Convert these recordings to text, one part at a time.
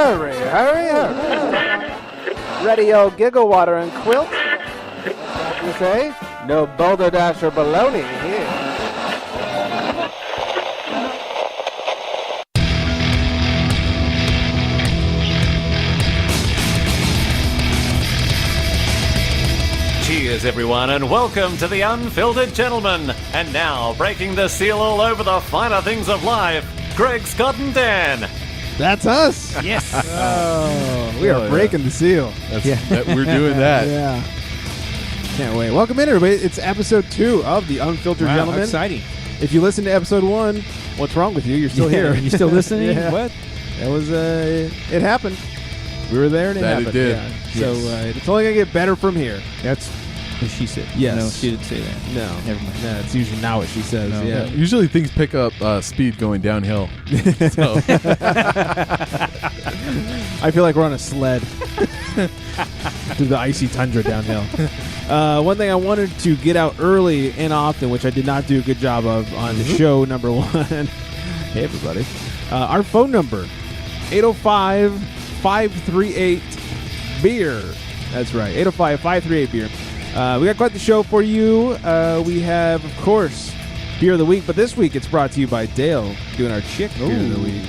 hurry, hurry. Ready, old giggle water and quilt? You say? No boulder dash or baloney here. Cheers, everyone, and welcome to the Unfiltered Gentlemen. And now, breaking the seal all over the finer things of life, Greg, Scott, and Dan. That's us. Yes. Oh, we are breaking the seal. We're doing that. Yeah. Can't wait. Welcome in, everybody. It's episode 2 of the Unfiltered Gentlemen. Exciting. If you listened to episode 1, what's wrong with you? You're still here. You still listening? Yeah. What? That was, it happened. We were there and it happened. It did. Yeah. So it's only going to get better from here. That's what she said. Yes. No, she didn't say that. No. Never mind. No, it's usually not what she says. No. Yeah. Usually things pick up speed going downhill. So. I feel like we're on a sled through the icy tundra downhill. One thing I wanted to get out early and often, which I did not do a good job of on the show number 1. Hey, everybody. Our phone number, 805-538-BEER. That's right, 805-538-BEER. We got quite the show for you. We have, of course, Beer of the Week, but this week it's brought to you by Dale, doing our chick Beer of the Week.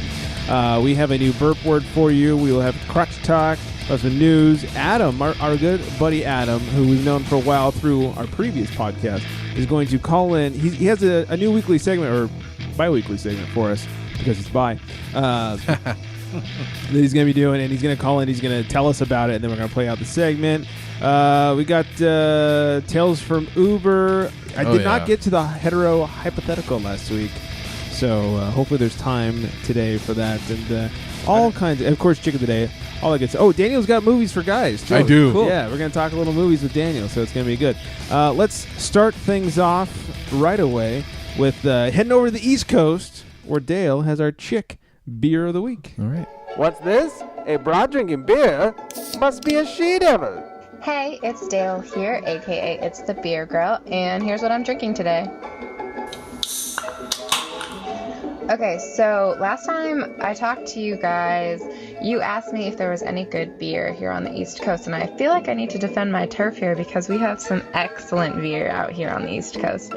We have a new burp word for you. We will have crotch talk, plus some news. Adam, our good buddy Adam, who we've known for a while through our previous podcast, is going to call in. He has a new weekly segment, or bi-weekly segment for us, because it's bi. That he's going to be doing, and he's going to call in, he's going to tell us about it, and then we're going to play out the segment. We got Tales from Uber. I did not get to the hetero hypothetical last week, so hopefully there's time today for that, and all kinds of course, Chick of the Day, all that good stuff. Oh, Daniel's got movies for guys, too. I do. Cool. Yeah, we're going to talk a little movies with Daniel, so it's going to be good. Let's start things off right away with heading over to the East Coast, where Dale has our chick Beer of the Week. All right. What's this? A broad drinking beer? Must be a she-devil. Hey, it's Dale here, aka It's the Beer Girl, and here's what I'm drinking today. Okay, so last time I talked to you guys, you asked me if there was any good beer here on the East Coast, and I feel like I need to defend my turf here because we have some excellent beer out here on the East Coast.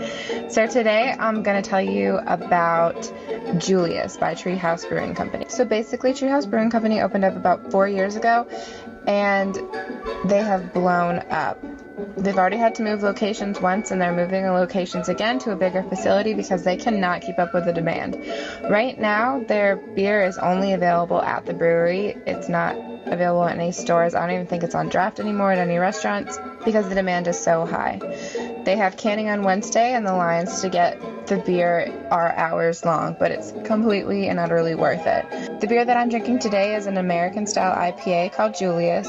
So today I'm going to tell you about Julius by Tree House Brewing Company. So basically, Tree House Brewing Company opened up about 4 years ago, and they have blown up. They've already had to move locations once, and they're moving the locations again to a bigger facility because they cannot keep up with the demand. Right now, their beer is only available at the brewery. It's not available in any stores. I don't even think it's on draft anymore at any restaurants because the demand is so high. They have canning on Wednesday, and the lines to get the beer are hours long, but it's completely and utterly worth it. The beer that I'm drinking today is an American-style IPA called Julius.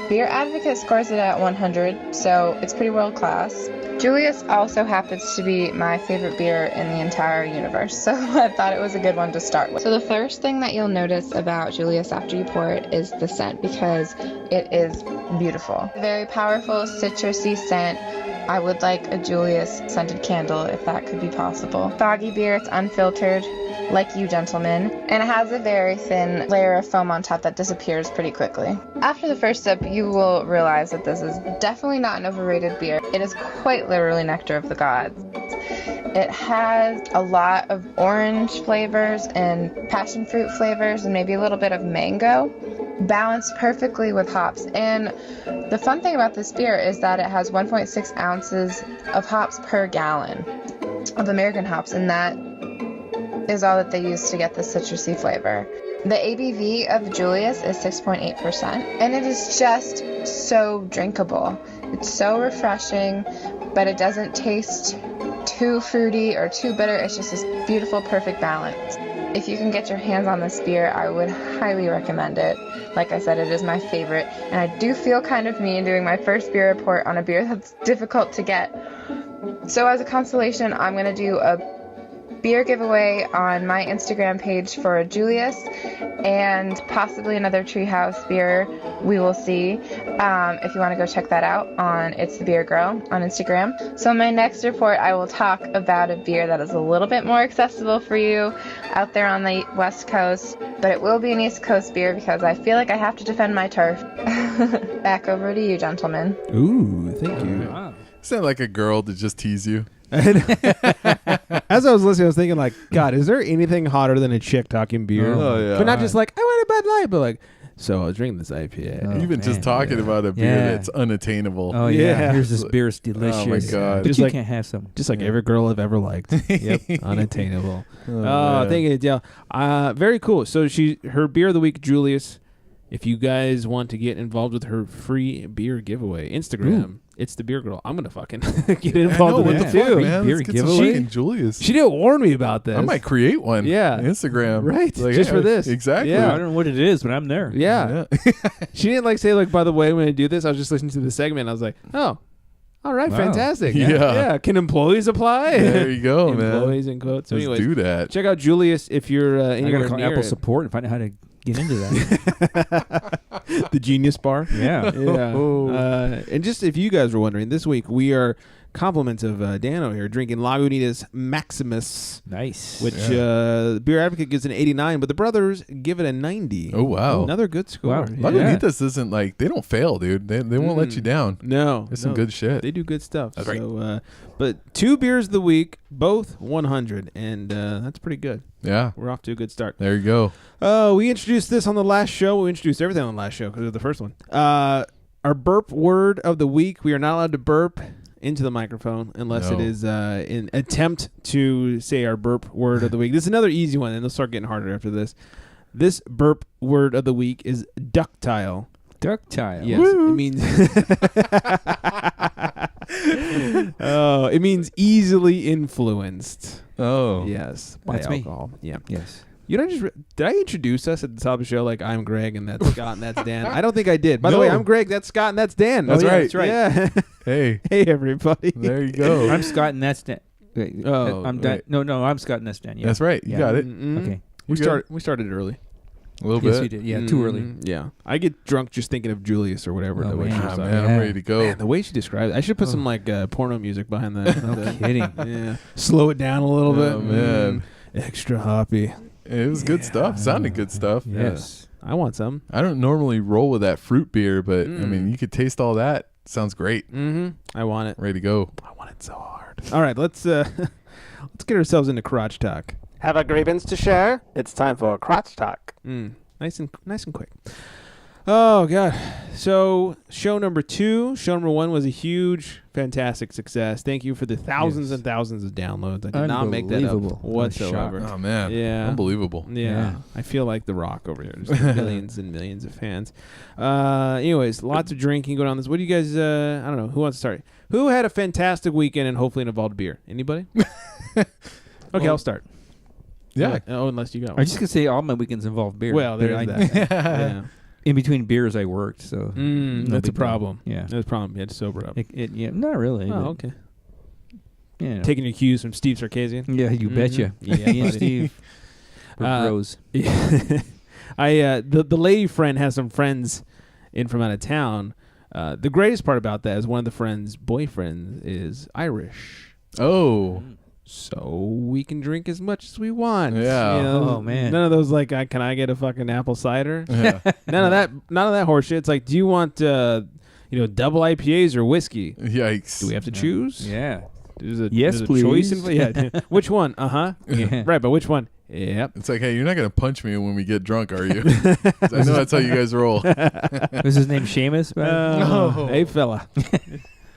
Beer Advocate scores it at 100, so it's pretty world-class. Julius also happens to be my favorite beer in the entire universe, so I thought it was a good one to start with. So the first thing that you'll notice about Julius after you pour it is the scent, because it is beautiful. Very powerful, citrusy scent. I would like a Julius scented candle if that could be possible. Foggy beer, it's unfiltered, like you gentlemen, and it has a very thin layer of foam on top that disappears pretty quickly. After the first sip, you will realize that this is definitely not an overrated beer. It is quite literally nectar of the gods. It has a lot of orange flavors and passion fruit flavors and maybe a little bit of mango, balanced perfectly with hops. And the fun thing about this beer is that it has 1.6 ounces of hops per gallon of American hops, and that is all that they use to get the citrusy flavor. The ABV of Julius is 6.8%, and it is just so drinkable. It's so refreshing, but it doesn't taste too fruity or too bitter. It's just this beautiful, perfect balance. If you can get your hands on this beer, I would highly recommend it. Like I said, it is my favorite, and I do feel kind of mean doing my first beer report on a beer that's difficult to get. So as a consolation, I'm going to do a beer giveaway on my Instagram page for Julius and possibly another Tree House beer. We will see. If you want to go check that out on It's the Beer Girl on Instagram. So in my next report, I will talk about a beer that is a little bit more accessible for you out there on the West Coast, but it will be an East Coast beer because I feel like I have to defend my turf. Back over to you, gentlemen. Ooh, thank you. Wow. Sound like a girl to just tease you. As I was listening, I was thinking, like, God, is there anything hotter than a chick talking beer? Oh, yeah. But not just like, I want a Bud Light, but like, so I was drinking this IPA. Even just talking about a beer that's unattainable. Oh, yeah. Yeah. Here's this beer. It's delicious. Oh, my God. But Just you like- can't have some. Just like every girl I've ever liked. Yep, unattainable. Oh, man. thank you, Dale. Very cool. So her beer of the week, Julius. If you guys want to get involved with her free beer giveaway, Instagram, It's the Beer Girl. I'm gonna fucking get involved with it too. Man. Beer Let's get some giveaway? fucking Julius. She didn't warn me about this. I might create one. Yeah. Instagram. Right. Like, Just for this. Exactly. Yeah. I don't know what it is, but I'm there. Yeah. She didn't like say like, by the way, when I do this, I was just listening to the segment. I was like, oh, all right, Wow. fantastic. Yeah. Yeah. Can employees apply? There you go, man. Employees in quotes. So Let's anyways, do that. check out Julius if you're I anywhere gotta call near Apple it. support and find out how to get into that. The Genius Bar. Yeah. Yeah. And just if you guys were wondering, this week we are compliments of Dano here drinking Lagunitas Maximus, Nice. which Beer Advocate gives an 89, but the brothers give it a 90. Oh, wow. Another good score. Wow. Yeah. Lagunitas isn't like, they don't fail, dude. They won't let you down. No. There's some good shit. They do good stuff. That's right. So, but 2 beers of the week, both 100, and that's pretty good. Yeah. We're off to a good start. There you go. We introduced this on the last show. We introduced everything on the last show because it was the first one. Our burp word of the week. We are not allowed to burp into the microphone unless it is an attempt to say our burp word of the week. This is another easy one, and they'll start getting harder after this. This burp word of the week is ductile. Ductile. Yes, it means it means easily influenced. Oh. Yes, by That's me. alcohol. Yeah. Yes. You know, did I introduce us at the top of the show like I'm Greg and that's Scott and that's Dan? I don't think I did. By the way, I'm Greg, that's Scott, and that's Dan. That's yeah, right. That's right. Yeah. Hey. Hey, everybody. There you go. I'm Scott and that's Dan. Wait, Oh, I'm Dan. No, I'm Scott and that's Dan. Yeah. That's right. You Yeah. got it. Mm-mm. Okay. We You started early. A little Yes, bit. we did. Yeah, too early. Yeah. I get drunk just thinking of Julius or whatever. Oh, the way she man. was Ah, talking. man, I'm Yeah. ready to go. Man, the way she described it. I should put some like porno music behind that. No kidding. Yeah. Slow it down a little bit. Oh, man. Extra hoppy. It was good stuff. Sounded good stuff. Yes. I want some. I don't normally roll with that fruit beer, but I Mm. mean, you could taste all that. Sounds great. Mm-hmm. I want it. Ready to go. I want it so hard. All right, let's let's get ourselves into crotch talk. Have a grievance to share? It's time for crotch talk. Nice and quick. Oh God! So show number 2, show number 1 was a huge, fantastic success. Thank you for the thousands and thousands of downloads. I did not make that up Unbelievable. whatsoever. Oh, man. Yeah. Unbelievable. Yeah. Yeah. I feel like The Rock over here. Just millions and millions of fans. Anyways, lots of drinking going on this. What do you guys, I don't know, who wants to start? Who had a fantastic weekend and hopefully involved beer? Anybody? Okay, I'll start. Yeah. Oh, unless you got I one. was just gonna say all my weekends involve beer. Well, But there's I- that. Yeah. In between beers, I worked, so no That's a big deal. problem. Yeah. That's a problem. You had to sober up. Yeah, not really. but, Oh, okay. Yeah. Taking your cues from Steve Sarkisian. Yeah, you Mhm. betcha. Yeah, Me and buddy. Steve were Uh, bros. The lady friend has some friends in from out of town. The greatest part about that is one of the friends' boyfriends is Irish, Oh. so we can drink as much as we want. Yeah. You know, Oh, man. None of those like, can I get a fucking apple cider? Yeah. None of that horse shit. It's like, do you want double IPAs or whiskey? Yikes. Do we have to choose? Yeah. There's a, Yes, there's a choice please. yeah. Which one? Yeah. Right, but which one? Yep. It's like, hey, you're not going to punch me when we get drunk, are you? 'Cause I know that's how you guys roll. Was his name Seamus? No. Hey, fella.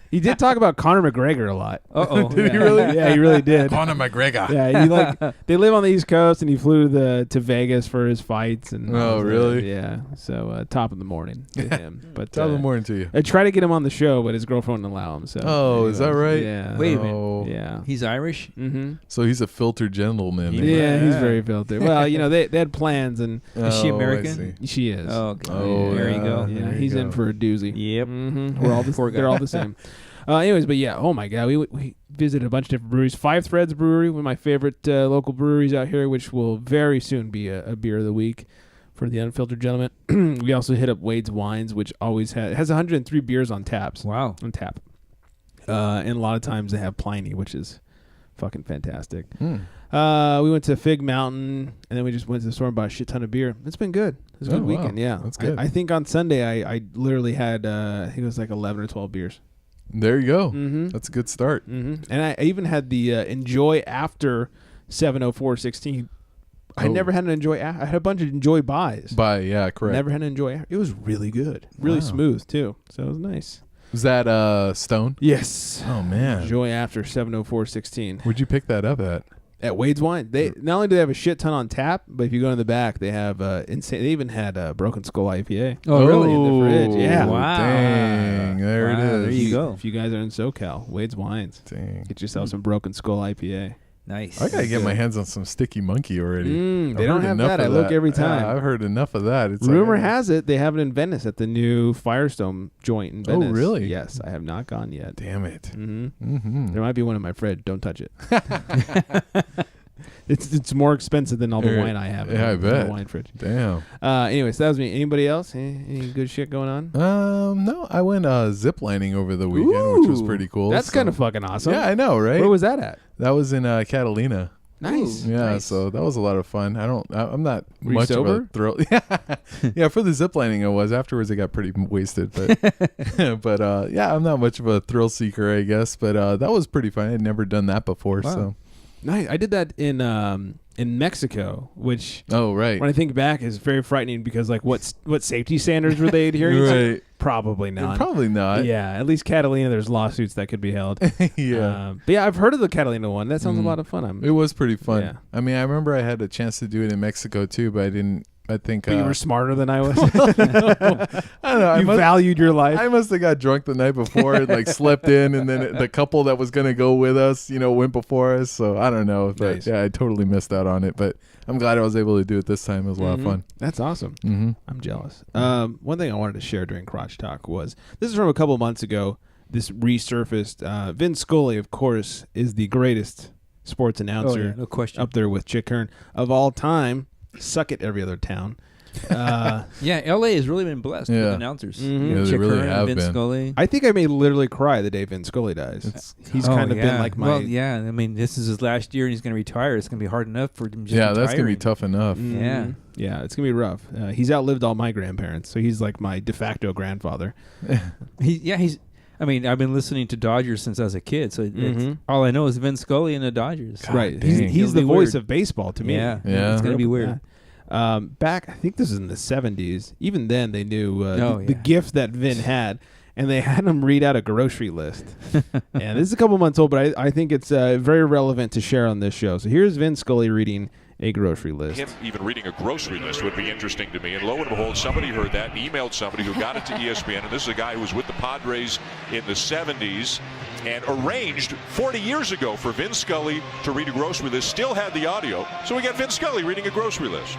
He did talk about Conor McGregor a lot. Uh-oh. Did he really? Yeah, he really did. Conor McGregor. Yeah, they live on the East Coast, and he flew to Vegas for his fights. And Oh, really? Yeah. So top of the morning to him. But Top of the morning to you. I tried to get him on the show, but his girlfriend wouldn't allow him. So. Oh, is that right? Yeah. Wait a minute. Oh. Yeah. He's Irish? Mm-hmm. So he's a filtered gentleman. Yeah, he's very filthy. Well, they had plans, and Is she Oh, I American? see. she is. Oh, okay. Oh, there you go. Yeah, There you he's in go. for a doozy. Yep. Mm-hmm. We're all Poor guy. they're all the same. Anyways, but yeah, oh my God, we visited a bunch of different breweries. Five Threads Brewery, one of my favorite local breweries out here, which will very soon be a beer of the week for the Unfiltered Gentlemen. We also hit up Wade's Wines, which always has 103 beers on tap. Wow. On tap. And a lot of times they have Pliny, which is fucking fantastic. We went to Fig Mountain, and then we just went to the store and bought a shit ton of beer. It's been good. It's a good weekend, yeah. That's good. I think on Sunday I literally had, I think it was like 11 or 12 beers. There you go. Mm-hmm. That's a good start. Mm-hmm. And I even had the Enjoy after 70416. I never had an Enjoy. I had a bunch of Enjoy buys. Yeah, correct. Never had an Enjoy. It was really good. Really smooth, too. So it was nice. Was that Stone? Yes. Oh, man. Enjoy after 70416. Where'd you pick that up at? At Wade's Wine. They not only do they have a shit ton on tap, but if you go in the back, they have insane. They even had Broken Skull IPA. Oh, really? In the fridge. Yeah. Wow. Dang. There it is. There you go. If you guys are in SoCal, Wade's Wines. Dang. Get yourself some Broken Skull IPA. Nice. I gotta get my hands on some Sticky Monkey already. They don't have that. I look every time. Yeah, I've heard enough of that. It's Rumor has it they have it in Venice at the new Firestone joint in Venice. Oh, really? Yes, I have not gone yet. Damn it. Mm-hmm. There might be one in my fridge. Don't touch it. It's more expensive than all the wine I have. Yeah, I in bet. the wine fridge. Damn. Anyways, that was me. Anybody else? Any good shit going on? No, I went ziplining over the weekend, which was pretty cool. That's kind of fucking awesome. Yeah, I know, right? Where was that at? That was in Catalina. Nice. Yeah, nice. so that was a lot of fun. I'm not Were you much sober? of a thrill. Yeah, for the ziplining I was. Afterwards I got pretty wasted, but but yeah, I'm not much of a thrill seeker, I guess, but that was pretty fun. I'd never done that before, so. Nice. I did that in Mexico, which right. when I think back is very frightening because like what safety standards were they adhering to? Right. Probably not. Probably not. Yeah, at least Catalina, there's lawsuits that could be held. Yeah. But yeah, I've heard of the Catalina one. That sounds a lot of fun. It was pretty fun. Yeah. I mean, I remember I had a chance to do it in Mexico too, but I think But you were smarter than I was. I don't know. You valued your life. I must have got drunk the night before and like slept in, and then the couple that was going to go with us, went before us. So I don't know. But Nice. yeah, I totally missed out on it. But I'm glad I was able to do it this time. It was a lot of fun. That's awesome. Mm-hmm. I'm jealous. One thing I wanted to share during Crotch Talk was, this is from a couple months ago, this resurfaced. Vin Scully, of course, is the greatest sports announcer no question. up there with Chick Hearn of all time. Suck it, every other town. Yeah, LA has really been blessed with announcers. Mhm. Yeah, they Chick really Hearn, have Vin been. Scully. I think I may literally cry the day Vin Scully dies. He's kind of been like my... Well, yeah, I mean, this is his last year and he's going to retire. It's going to be hard enough for him just Yeah, that's going to be retiring. tough enough. Yeah. Yeah, it's going to be rough. He's outlived all my grandparents, so he's like my de facto grandfather. I mean, I've been listening to Dodgers since I was a kid, so all I know is Vin Scully and the Dodgers. Right. dang. He's the It'll be voice weird. of baseball to me. Yeah, Yeah. it's going to be weird. Back, I think this is in the 70s. Even then, they knew the yeah. gift that Vin had, and they had him read out a grocery list. And this is a couple months old, but I think it's very relevant to share on this show. So here's Vin Scully reading a grocery list. Him even reading a grocery list would be interesting to me. And lo and behold, somebody heard that and emailed somebody who got it to ESPN. And this is a guy who was with the Padres in the 70s and arranged 40 years ago for Vin Scully to read a grocery list. Still had the audio. So we got Vin Scully reading a grocery list.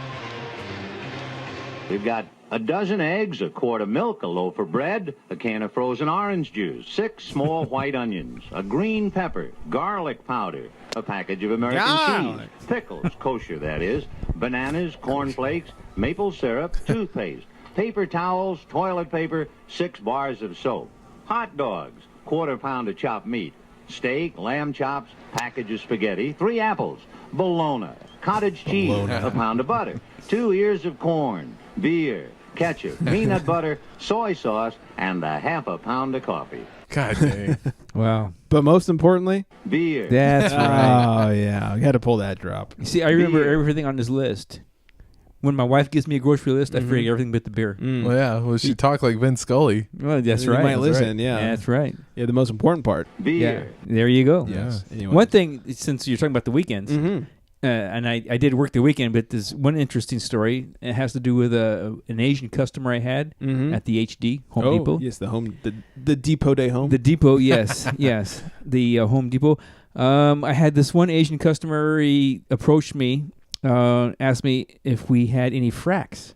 We've got a dozen eggs, a quart of milk, a loaf of bread, a can of frozen orange juice, 6 small white onions, a green pepper, garlic powder, a package of American Garlic. cheese, pickles, kosher that is, bananas, cornflakes, maple syrup, toothpaste, paper towels, toilet paper, 6 bars of soap, hot dogs, quarter pound of chopped meat, steak, lamb chops, package of spaghetti, 3 apples, bologna, cottage cheese, a pound of butter, 2 ears of corn, beer, ketchup, peanut butter, soy sauce, and a half a pound of coffee. God dang. Wow. But most importantly, That's Beer. right. oh yeah, we had to pull that drop. You see, I remember Beer. everything on this list. When my wife gives me a grocery list, I forget everything but the beer. Well, yeah. Well, she talked like Vin Scully. Well, that's You right. might That's listen, right. yeah. That's right. Yeah, the most important part. Beer. Yeah. There you go. Yes. Anyway. One thing, since you're talking about the weekends, and I did work the weekend, but there's one interesting story. It has to do with an Asian customer I had at the HD Home Depot. Yes, the Depot Day Home. The Depot, yes, yes, the Home Depot. I had this one Asian customer. He approached me, asked me if we had any fracks,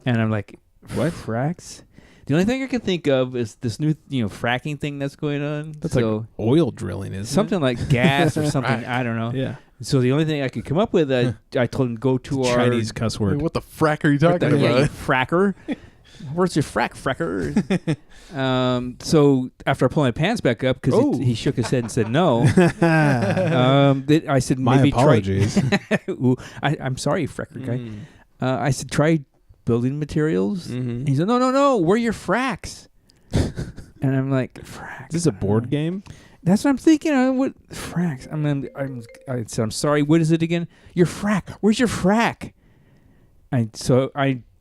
and I'm like, "What fracks?" The only thing I can think of is this new, fracking thing that's going on. That's like oil drilling, isn't something it? like gas or something. I don't know. Yeah. So the only thing I could come up with, I told him go to our Chinese cuss word. What the frack are you talking about? Yeah, you fracker. Where's your fracker? So after I pulled my pants back up, because he shook his head and said no, I said My maybe apologies. try. Ooh, I'm sorry, fracker guy. I said try building materials. Mm-hmm. He said no. Where are your fracks? And I'm like, fracks. Is this a board game? That's what I'm thinking. What fracks? I said I'm sorry. What is it again? Your frack. Where's your frack? So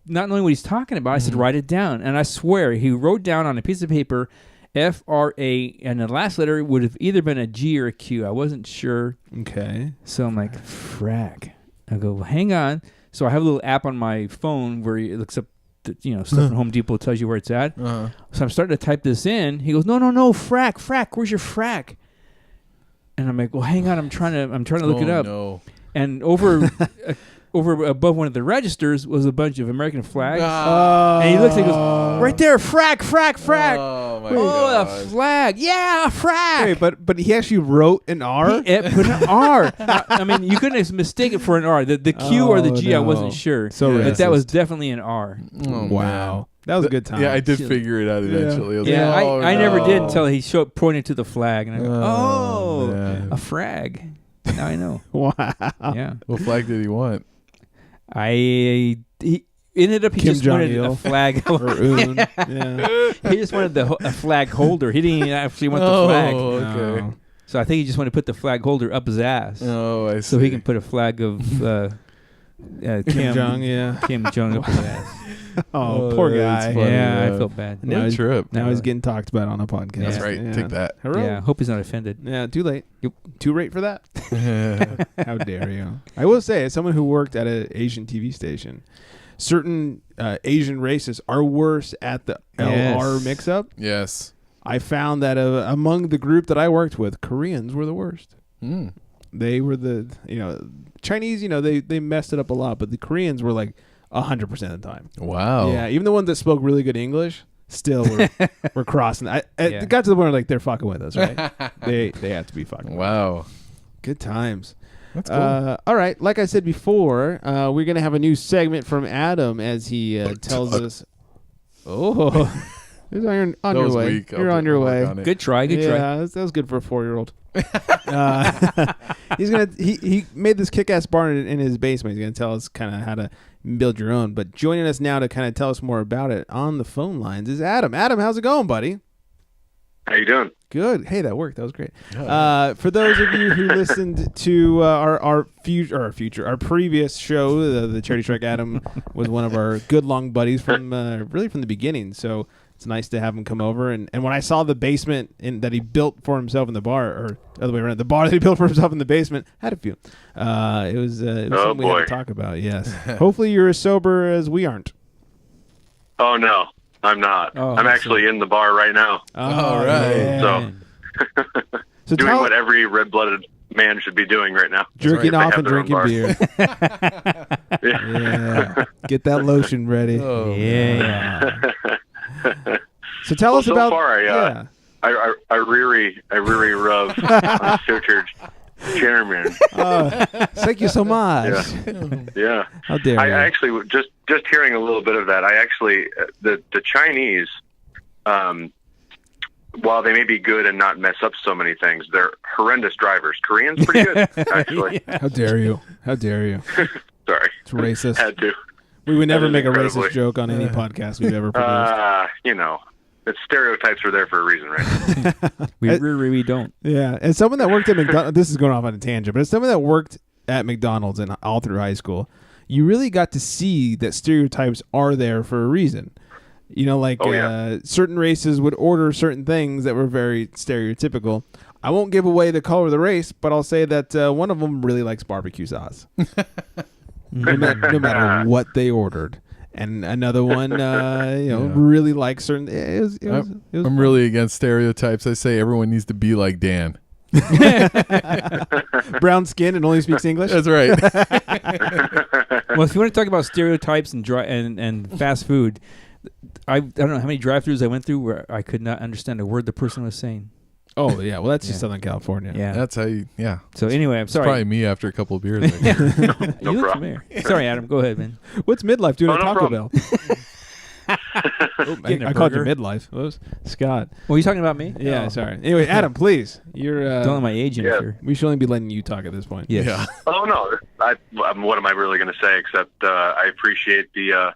not knowing what he's talking about, I said, write it down. And I swear, he wrote down on a piece of paper, F-R-A, and the last letter would have either been a G or a Q. I wasn't sure. Okay. So I'm like, frack. I go, well, hang on. So I have a little app on my phone where it looks up, stuff from Home Depot tells you where it's at. Uh-huh. So I'm starting to type this in. He goes, no, frack. Where's your frack? And I'm like, well, hang on. I'm trying to look it up. No. And over above one of the registers was a bunch of American flags. And he looks and he goes, right there, frack. Oh, my God. A flag. Yeah, a frack. Wait, but he actually wrote an R? He put an R. I mean, you couldn't mistake it for an R. The Q or the G, I wasn't sure. So but that racist. was definitely an R. Oh, Wow. man. That was a good time. Yeah, I did figure it out eventually. I was Yeah, like, I never did no. until he pointed to the flag. And I go, man. a frag. Now I know. Wow. Yeah. What flag did he want? He ended up, he Kim just wanted Jong-il. a flag. Or Un. Yeah. He just wanted a flag holder. He didn't even actually want the flag. Okay. No. So I think he just wanted to put the flag holder up his ass. Oh, I see. So he can put a flag of Kim Jong, yeah. Kim Jong up his ass. Oh, poor that's guy. funny, Yeah, yeah. I felt bad. Now What a he's- trip. Now he's getting talked about on a podcast. That's right. Yeah. Take that. Hooray. Yeah, hope he's not offended. Yeah, too late. Yep. Too late for that. How dare you? I will say, as someone who worked at an Asian TV station, certain Asian races are worse at the LR mix-up. Yes. I found that among the group that I worked with, Koreans were the worst. Mm. They were the, Chinese, they messed it up a lot, but the Koreans were like 100% of the time. Wow. Yeah, even the ones that spoke really good English still were crossing. It got to the point where like they're fucking with us, right? they have to be fucking. Wow. With us. Good times. That's cool. All right, like I said before, we're gonna have a new segment from Adam as he tells us. Oh, you're on That your was way. weak. You're on your way. Good try. Good try. Yeah, that was good for a 4-year-old. He's gonna. He made this kick-ass barn in his basement. He's gonna tell us kind of how to build your own. But joining us now to kind of tell us more about it on the phone lines is Adam. Adam, how's it going, buddy? How you doing? Good. Hey, that worked. That was great. For those of you who listened to our previous show, the Charity Strike, Adam was one of our good long buddies from really from the beginning. So it's nice to have him come over. And when I saw the basement that he built for himself in the bar, or other way around, the bar that he built for himself in the basement, I had a few. It was something we had to talk about. Yes. Hopefully you're as sober as we aren't. Oh no, I'm not. I'm actually in the bar right now. All right. So doing what every red-blooded man should be doing right now. Jerking off and drinking beer. Yeah. Get that lotion ready. Oh, yeah. So tell us about. So far, I really rub Unfiltered Gentlemen. Thank you so much. Yeah. How dare I you? actually just hearing a little bit of that. I actually the Chinese, while they may be good and not mess up so many things, they're horrendous drivers. Koreans pretty good, actually. How dare you? How dare you? Sorry, it's racist. Had to. We would never That is make a incredibly. racist joke on any podcast we've ever produced. It's stereotypes are there for a reason, right? We don't. Yeah, as someone that worked at McDonald's, this is going off on a tangent, but as someone that worked at McDonald's and all through high school, you really got to see that stereotypes are there for a reason. Certain races would order certain things that were very stereotypical. I won't give away the color of the race, but I'll say that one of them really likes barbecue sauce. no matter what they ordered. And another one, really likes certain. I'm really against stereotypes. I say everyone needs to be like Dan. Brown skin and only speaks English. That's right. Well, if you want to talk about stereotypes and fast food, I don't know how many drive-thrus I went through where I could not understand a word the person was saying. Oh, yeah. Well, that's just Southern California. Yeah. That's how you, yeah. So anyway, I'm sorry. It's probably me after a couple of beers. No You look problem. familiar. Sorry, Adam. Go ahead, man. What's midlife doing Oh, at no Taco problem. Bell? Getting a I called you burger. midlife. What was Scott? Well, you talking about me? Yeah, Oh. sorry. Anyway, Adam, please. You're. Don't let my age interfere. We should only be letting you talk at this point. Yes. Yeah. Oh no, what am I really going to say? Except I appreciate the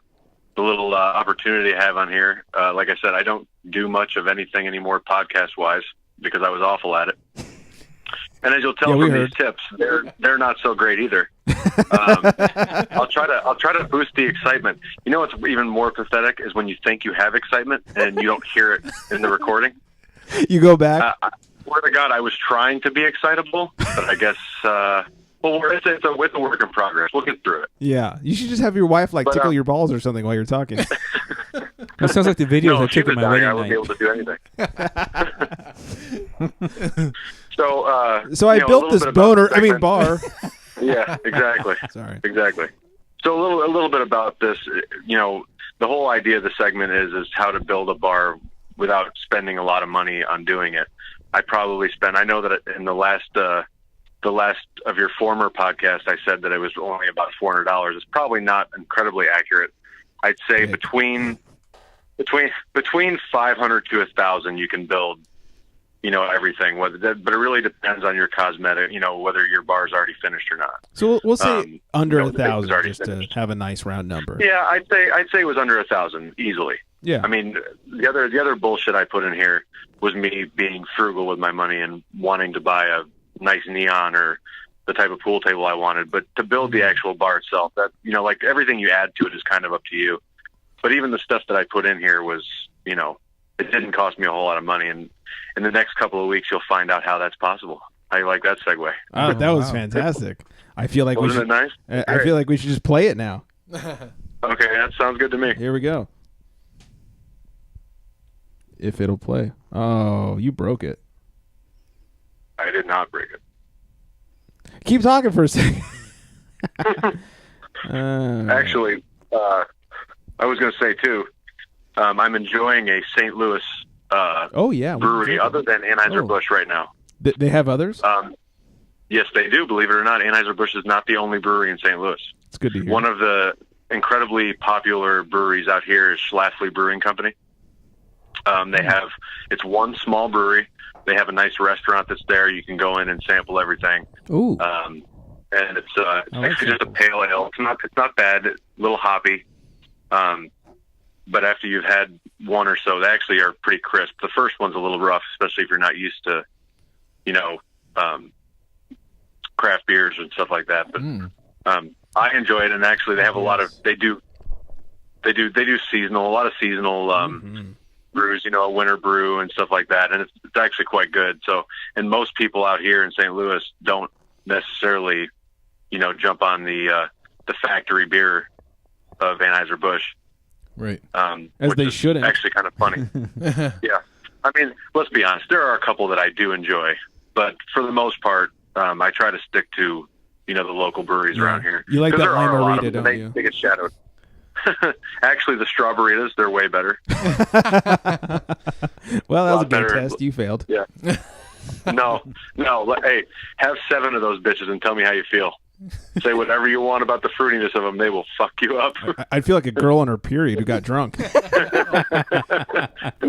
little opportunity I have on here. Like I said, I don't do much of anything anymore podcast wise because I was awful at it. And as you'll tell Yeah, we from heard. these tips, they're not so great either. I'll try to boost the excitement. You know what's even more pathetic is when you think you have excitement and you don't hear it in the recording. You go back. I swear to God, I was trying to be excitable, but I guess it's a work in progress. We'll get through it. Yeah. You should just have your wife like But, tickle your balls or something while you're talking. That sounds like the videos No, I if she took was at my dying, I wedding wouldn't night. be able to do anything. So I built this boner. I mean bar. Yeah, exactly. Sorry. Exactly. So a little bit about this. You know, the whole idea of the segment is how to build a bar without spending a lot of money on doing it. I probably spent. I know that in the last of your former podcast, I said that it was only about $400. It's probably not incredibly accurate. I'd say between 500 to 1,000, you can build, you know, everything. But it really depends on your cosmetic. You know, whether your bar is already finished or not. So we'll say under you know, the base is 1,000 already just finished. to have a nice round number. Yeah, I'd say it was under 1,000 easily. Yeah. I mean, the other bullshit I put in here was me being frugal with my money and wanting to buy a nice neon or the type of pool table I wanted. But to build the actual bar itself, that, you know, like everything you add to it is kind of up to you. But even the stuff that I put in here was, you know, it didn't cost me a whole lot of money. And in the next couple of weeks, you'll find out how that's possible. I like that segue. Oh, that was fantastic. I feel like Wasn't we it should. nice? I feel like we should just play it now. Okay, that sounds good to me. Here we go. If it'll play. Oh, you broke it. I did not break it. Keep talking for a second. Actually, I was going to say, too, I'm enjoying a St. Louis oh, yeah. brewery other than Anheuser-Busch right now. They have others? Yes, they do. Believe it or not, Anheuser-Busch is not the only brewery in St. Louis. It's good to hear. One of the incredibly popular breweries out here is Schlafly Brewing Company. It's one small brewery. They have a nice restaurant that's there. You can go in and sample everything. Ooh. And it's actually just a pale ale. It's not bad. It's a little hoppy. But after you've had one or so, they actually are pretty crisp. The first one's a little rough, especially if you're not used to, you know, craft beers and stuff like that. But I enjoy it, and actually they have a lot of they do a lot of seasonal brews, you know, a winter brew and stuff like that, and it's actually quite good. So, and most people out here in St. Louis don't necessarily, you know, jump on the factory beer of Anheuser-Busch. Right. As Which they is shouldn't. Actually kind of funny. Yeah. I mean, let's be honest. There are a couple that I do enjoy, but for the most part, I try to stick to, you know, the local breweries around here. You like 'Cause that there are a lot of Lime-A-Rita, them, don't and you? They get shadowed. Actually, the Strawberritas, they're way better. Well, that was a lot good better. test. You failed. Yeah. No. Hey, have 7 of those bitches and tell me how you feel. Say whatever you want about the fruitiness of them. They will fuck you up. I'd feel like a girl on her period who got drunk. Who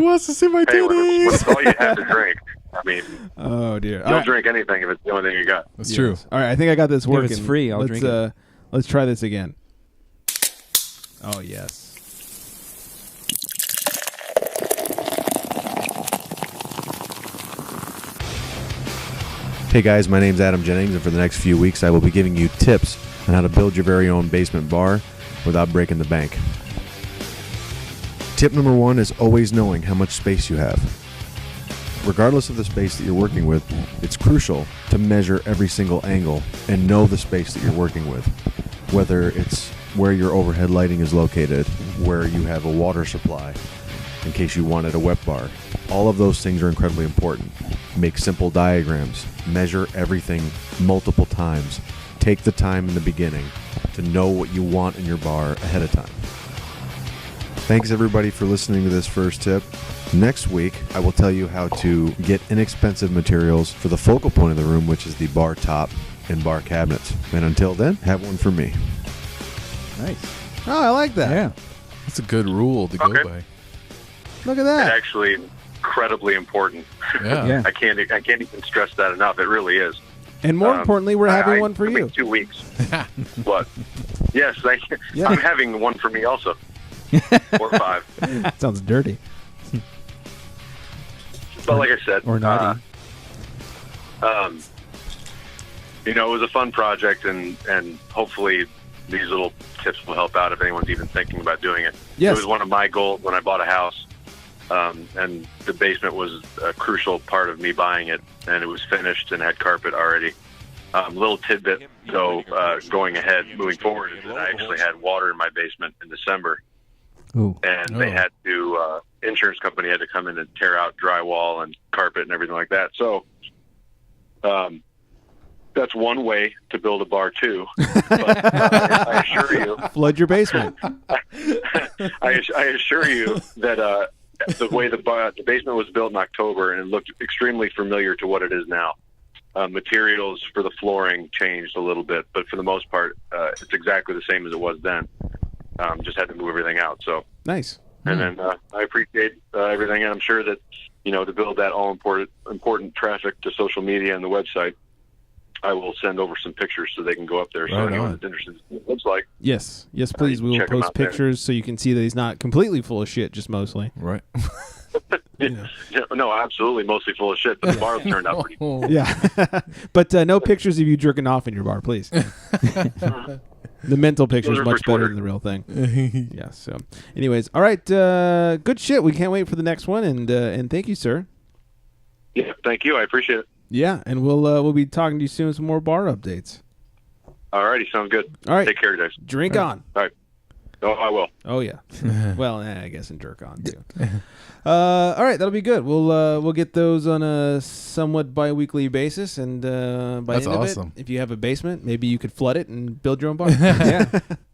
wants to see my Hey, when titties? it's all you have to drink. I mean, Oh, dear. you'll drink anything if it's the only thing you got. That's true. All right, I think I got this If working. it's free, I'll drink it. Let's try this again. Oh, yes. Hey guys, my name's Adam Jennings, and for the next few weeks I will be giving you tips on how to build your very own basement bar without breaking the bank. Tip number 1 is always knowing how much space you have. Regardless of the space that you're working with, it's crucial to measure every single angle and know the space that you're working with. Whether it's where your overhead lighting is located, where you have a water supply, in case you wanted a wet bar. All of those things are incredibly important. Make simple diagrams. Measure everything multiple times. Take the time in the beginning to know what you want in your bar ahead of time. Thanks, everybody, for listening to this first tip. Next week, I will tell you how to get inexpensive materials for the focal point of the room, which is the bar top and bar cabinets. And until then, have one for me. Nice. Oh, I like that. Yeah. That's a good rule to go by. Look at that. It's actually incredibly important. Yeah. I can't even stress that enough. It really is. And more importantly, we're having one for you. 2 weeks. What? Yes, thank you. Yeah. I'm having one for me also. Or 5. Sounds dirty. But like I said, Or naughty. it was a fun project, and hopefully these little tips will help out if anyone's even thinking about doing it. Yes. It was one of my goals when I bought a house, and the basement was a crucial part of me buying it, and it was finished and had carpet already. Little tidbit, though, going ahead, moving forward, is that I actually had water in my basement in December. Ooh. And they had to, insurance company had to come in and tear out drywall and carpet and everything like that. So, that's one way to build a bar too. But, I assure you, Flood your basement. I assure you that the way the basement was built in October, and it looked extremely familiar to what it is now. Materials for the flooring changed a little bit, but for the most part, it's exactly the same as it was then. Just had to move everything out. So Nice. and then I appreciate everything, and I'm sure that to build that all important traffic to social media and the website, I will send over some pictures so they can go up there. So Right anyone on. that's interested in what it looks like. Yes, please. We will check 'em post out there. pictures so you can see that he's not completely full of shit, just mostly. Right. Yeah, no, absolutely, mostly full of shit. But the bar turned out pretty. Yeah, but no pictures of you jerking off in your bar, please. The mental picture is Those are much for better Twitter. than the real thing. Yeah. So, anyways, all right. Good shit. We can't wait for the next one, and thank you, sir. Yeah, thank you. I appreciate it. Yeah, and we'll be talking to you soon with some more bar updates. Alrighty, sounds good. All right. Take care, guys. Drink on. All right. Oh, I will. Oh yeah. Well, I guess and jerk on too. All right, that'll be good. We'll get those on a somewhat bi-weekly basis, and by That's the end awesome. of it, if you have a basement, maybe you could flood it and build your own bar. Yeah.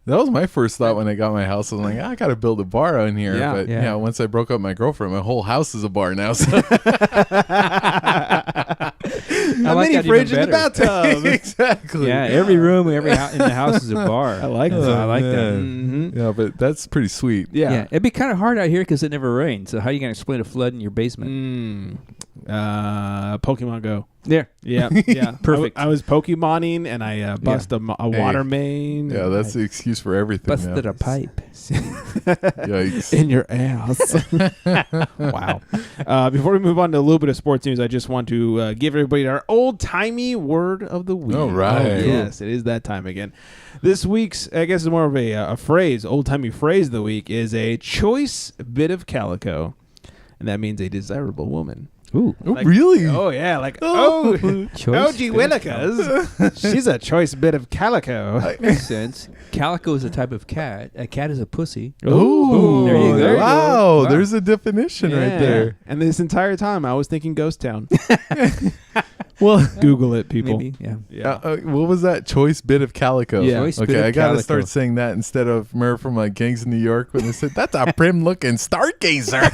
That was my first thought when I got my house. I was like, I got to build a bar on here. Yeah. But Yeah. once I broke up my girlfriend, my whole house is a bar now. So A like mini that fridge even in the bathtub. exactly. Yeah, every room, in the house is a bar. I like that. I like that. Mhm. Yeah, but that's pretty sweet. Yeah. It'd be kind of hard out here because it never rains. So how are you going to explain a flood in your basement? Pokemon Go. There. Yeah, yeah, Perfect. I was Pokemoning, and I bust a water main. Yeah, that's the excuse for everything. Busted now. a pipe. Yikes. in your ass. Wow. Before we move on to a little bit of sports news, I just want to give everybody our old-timey word of the week. All right. Oh, yes, it is that time again. This week's, I guess, is more of a phrase, old-timey phrase of the week is a choice bit of calico. And that means a desirable woman. Ooh. Oh, Like- really? Oh, yeah. Like, Choice gee bit of willikers. She's a choice bit of calico. Makes sense. Calico is a type of cat. A cat is a pussy. Ooh, There you go. Wow, Wow. there's a definition right there. And this entire time, I was thinking Ghost Town. Well, Google it, people. Maybe. Yeah. Yeah. What was that? Choice bit of calico. Yeah. Choice bit Okay, of I gotta calico. start saying that instead of Murph from Gangs of New York when they said, that's a prim-looking stargazer.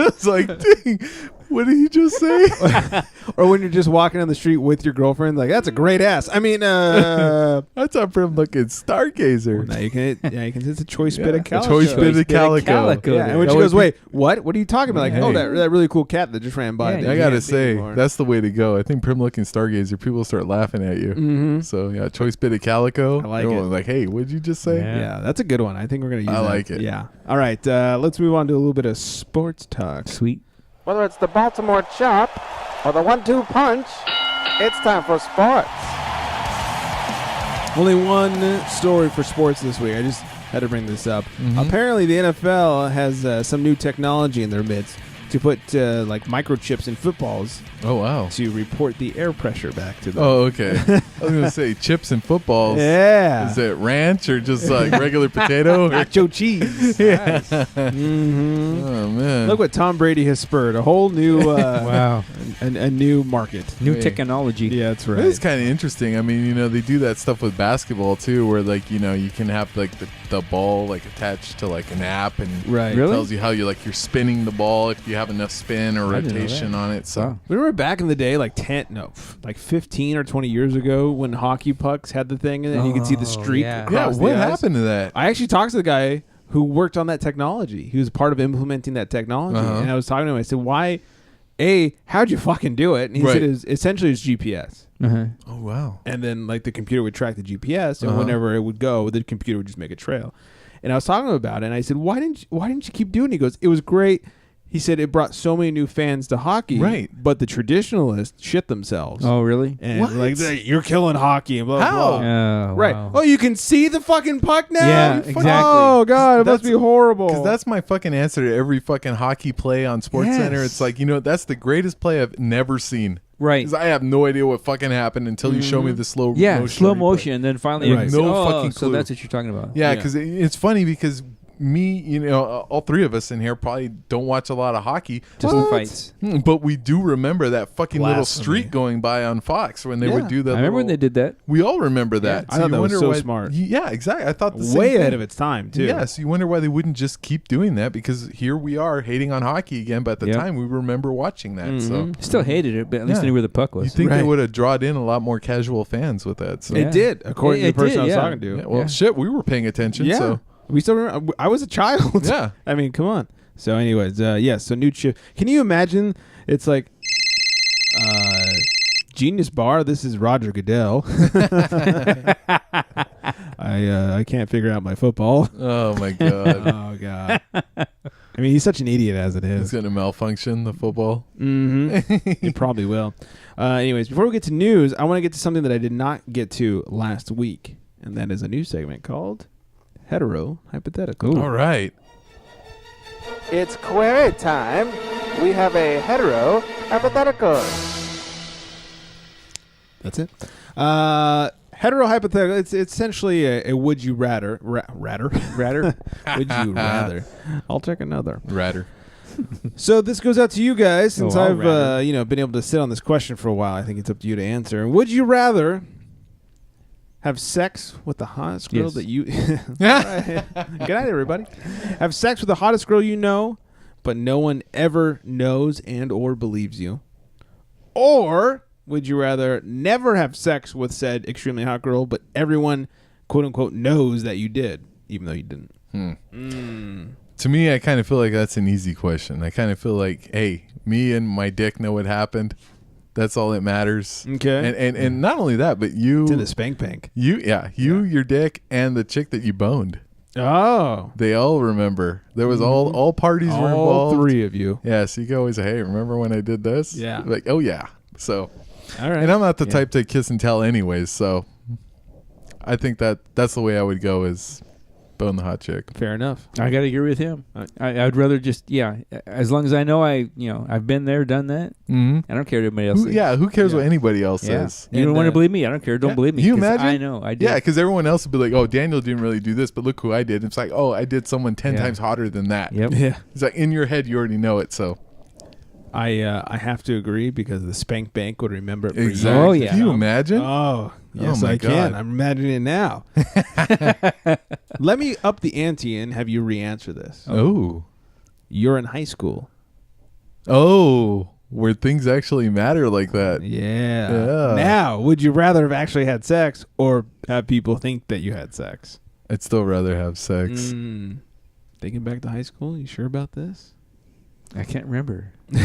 I was like, dang, what did he just say? Or when you're just walking on the street with your girlfriend, like, that's a great ass. I mean, That's a prim-looking stargazer. now you can it's a choice bit of A calico. choice bit of calico. Yeah, and when That she way goes, pe- wait, what? What are you talking about? Like, Hey. oh, that really cool cat that just ran by. Yeah, that I you gotta can't see say, anymore. that's the way to go. I think prim-looking stargazer, people start laughing at you. Mhm. So yeah, choice bit of calico. I like Everyone's it. like, hey, what'd you just say? Yeah, that's a good one. I think we're gonna use I that. like it. Yeah. All right, let's move on to a little bit of sports talk. Sweet. Whether it's the Baltimore Chop or the 1-2 punch, it's time for sports. Only one story for sports this week. I just had to bring this up. Mhm. Apparently, the NFL has some new technology in their midst to put like microchips in footballs Oh, wow. to report the air pressure back to them. Oh, okay. I was going to say chips and footballs. Yeah. Is it ranch or just like regular potato? Nacho cheese. Yeah. Mhm. Oh, man. Look what Tom Brady has spurred. A whole new Wow. a new market. New Hey. technology. Yeah, that's right. It's kind of interesting. I mean, they do that stuff with basketball too, where like you can have like the ball like attached to like an app and Right. it Really? tells you how you're spinning the ball if you have enough spin or I didn't know rotation that. on it. So Wow. Remember back in the day, like 15 or 20 years ago, when hockey pucks had the thing in it, and you could see the Oh, streak yeah. across the what ice? happened to that? I actually talked to the guy who worked on that technology. He was part of implementing that technology, Uh-huh. and I was talking to him. I said, "Why? How'd you fucking do it?" And he said, "Essentially, it's GPS." Uh-huh. Oh wow. And then like the computer would track the GPS, and Uh-huh. whenever it would go, the computer would just make a trail. And I was talking to him about it, and I said, "Why didn't you keep doing it?" He goes, "It was great." He said it brought so many new fans to hockey, Right. But the traditionalists shit themselves. Oh, really? And What? like you're killing hockey and blah How? blah. Oh, Right. wow. Oh, you can see the fucking puck now? Yeah, You fucking- exactly. Oh god, it must be horrible. Because that's my fucking answer to every fucking hockey play on SportsCenter. Yes. It's like that's the greatest play I've never seen. Right. Because I have no idea what fucking happened until you show me the slow Yeah, motion. slow replay. motion, and then finally, Right. you can No see, fucking so clue. that's what you're talking about. Yeah, because it's funny because me, all three of us in here probably don't watch a lot of hockey. Just What? fights. But we do remember that fucking little Blasphemy. streak going by on Fox when they Yeah. would do that. I remember when they did that. We all remember that. I thought you that was wonder so why- smart. Yeah, exactly. I thought the same way thing. ahead of its time too. Yeah, so you wonder why they wouldn't just keep doing that, because here we are hating on hockey again, but at the Yep. time we remember watching that. So Still hated it, but at least Yeah. I knew where the puck was. you think Right. they would have drawn in a lot more casual fans with that. So. It Yeah. did, according It to the person did, I was yeah. talking to. Yeah, well, Yeah. shit, we were paying attention. Yeah. So We still remember. I was a child. Yeah. I mean, come on. So, anyways, so new chip. Can you imagine? It's like, Genius Bar. This is Roger Goodell. I can't figure out my football. oh my god, Oh god. I mean, he's such an idiot as it it's is. gonna malfunction the football. Mm-hmm. It probably will. Anyways, before we get to news, I want to get to something that I did not get to last week, and that is a new segment called Hetero Hypothetical. All right. It's query time. We have a hetero hypothetical. That's it. Hetero hypothetical. It's essentially a would you rather. Rather? Would you rather? I'll take another. Ratter. So this goes out to you guys, since I'll I've rather. been able to sit on this question for a while. I think it's up to you to answer. Would you rather have sex with the hottest girl Yes. that you? Good night, everybody. Have sex with the hottest girl you know, but no one ever knows and or believes you, or would you rather never have sex with said extremely hot girl, but everyone, quote unquote, knows that you did, even though you didn't? To me, I kind of feel like that's an easy question. I kind of feel like, hey, me and my dick know what happened. That's all that matters. Okay. And not only that, but you, To the spank bank. your dick, and the chick that you boned. Oh. They all remember. There was all parties were All involved. three of you. Yeah, so you can always say, hey, remember when I did this? Yeah. Like, oh yeah. So, All right. and I'm not the type to kiss and tell anyways, so I think that's the way I would go, is bone the hot chick. Fair enough. I got to agree with him. I'd rather just, as long as I know I've been there, done that. Mm-hmm. I don't care what anybody else says. Who cares what anybody else Yeah. says? You don't And, want to believe me? I don't care. Don't believe me. Can you 'cause imagine? I know. I did. Yeah, because everyone else would be like, oh, Daniel didn't really do this, but look who I did. It's like, oh, I did someone 10 Yeah. times hotter than that. Yep. Yeah. It's like, in your head, you already know it, so. I have to agree, because the spank bank would remember it for Exactly. Oh, years. yeah. Can you imagine? Oh, yes, my I can. God. I'm imagining it now. Let me up the ante and have you re-answer this. Oh. You're in high school. Oh. Where things actually matter like that. Yeah. Yeah. Now, would you rather have actually had sex or have people think that you had sex? I'd still rather have sex. Thinking back to high school, you sure about this? I can't remember. Did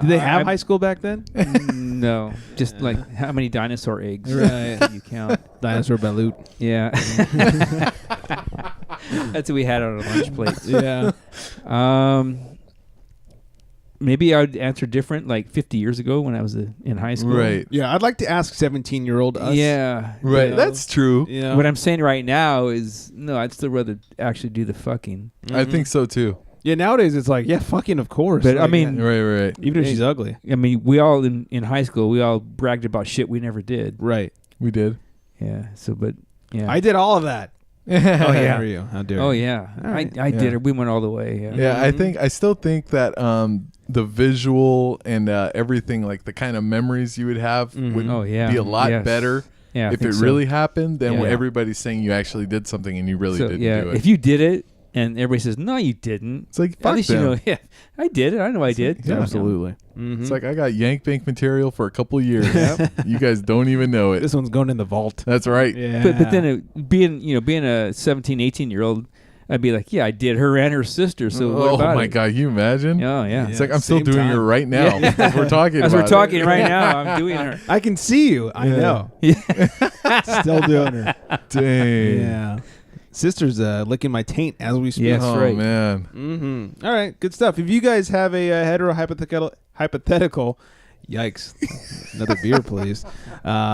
they have high school back then? No. Just like how many dinosaur eggs Right. do you count? Dinosaur balut. Yeah. That's what we had on our lunch plates. Yeah. Maybe I would answer different, like 50 years ago when I was in high school. Right. Yeah, I'd like to ask 17-year-old us. Yeah. Right. You know? That's true. Yeah. What I'm saying right now is, no, I'd still rather actually do the fucking. I think so too. Yeah, nowadays it's like, yeah, fucking of course. But like, I mean, Right. even if she's ugly. I mean, we all in high school, we all bragged about shit we never did. Right. We did. Yeah. So, but yeah. I did all of that. Oh yeah. How dare you? How dare you? Oh yeah. right. I did it. We went all the way. Yeah. Yeah, I still think that the visual and everything, like the kind of memories you would have would Oh, yeah. be a lot Yes. better Yeah, I if think it so. really happened than when Yeah. everybody's saying you actually did something and you really So, didn't yeah, do it. if you did it and everybody says no, you didn't. It's like, At fuck least them. you know. Yeah, I did it. I know I did. yeah. Absolutely. Mm-hmm. It's like I got Yank Bank material for a couple of years. You guys don't even know it. This one's going in the vault. That's right. Yeah. But then being a 17, 18-year-old, I'd be like, yeah, I did her and her sister. So what Oh about my it? God, can you imagine? Oh yeah. It's like I'm still Same doing time. it right now as we're talking As about we're talking it. right now, I'm doing her. I can see you. I know. Still doing her. Dang. Yeah. Sister's licking my taint as we speak. Yes. Oh right. man. Mm-hmm. All right, good stuff. If you guys have a hetero hypothetical, yikes, another beer, please.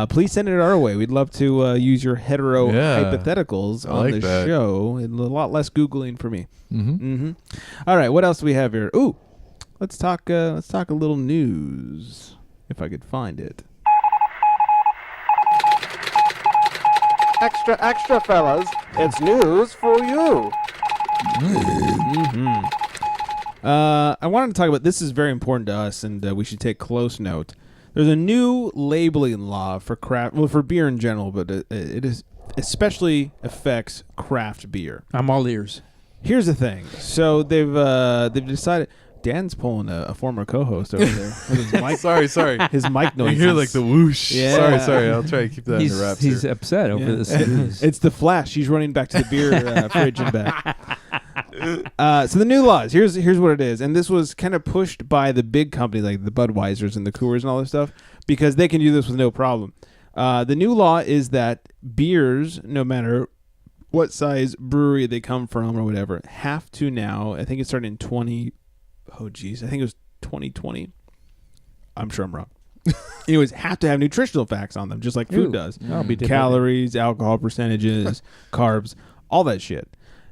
Please send it our way. We'd love to use your hetero Yeah. hypotheticals I on like the that. show. And a lot less Googling for me. Mm-hmm. Mm-hmm. All right, what else do we have here? Ooh, let's talk a little news, if I could find it. Extra, extra, fellas. It's news for you. I wanted to talk about this. Is very important to us, and we should take close note. There's a new labeling law for craft, well, for beer in general, but it is especially affects craft beer. I'm all ears. Here's the thing. So they've decided. Dan's pulling a former co-host over there with his mic. Sorry. His mic You noise. hear like the whoosh. Yeah. Sorry. I'll try to keep that under wraps. He's here. upset over this news. It's the Flash. He's running back to the beer fridge and back. So the new laws. Here's what it is, and this was kind of pushed by the big companies like the Budweisers and the Coors and all this stuff because they can do this with no problem. The new law is that beers, no matter what size brewery they come from or whatever, have to now. I think it started in 20. Oh geez, I think it was 2020. I'm sure I'm wrong. Anyways, have to have nutritional facts on them, just like food does. I'll be Calories, alcohol percentages, carbs, all that shit.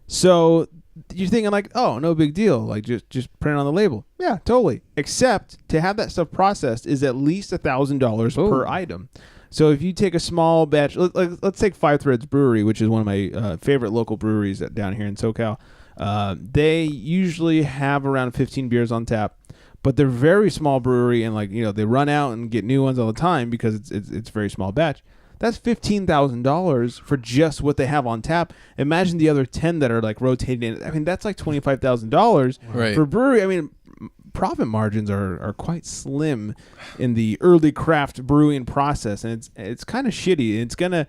So you're thinking like, oh, no big deal. Like just print it on the label. Yeah, totally. Except to have that stuff processed is at least $1,000 per item. So if you take a small batch, let's take Five Threads Brewery, which is one of my favorite local breweries down here in SoCal. They usually have around 15 beers on tap, but they're very small brewery, and they run out and get new ones all the time because it's a very small batch. That's $15,000 for just what they have on tap. Imagine the other 10 that are like rotating. I mean, that's like $25,000 for brewery. I mean, profit margins are quite slim in the early craft brewing process, and it's kind of shitty.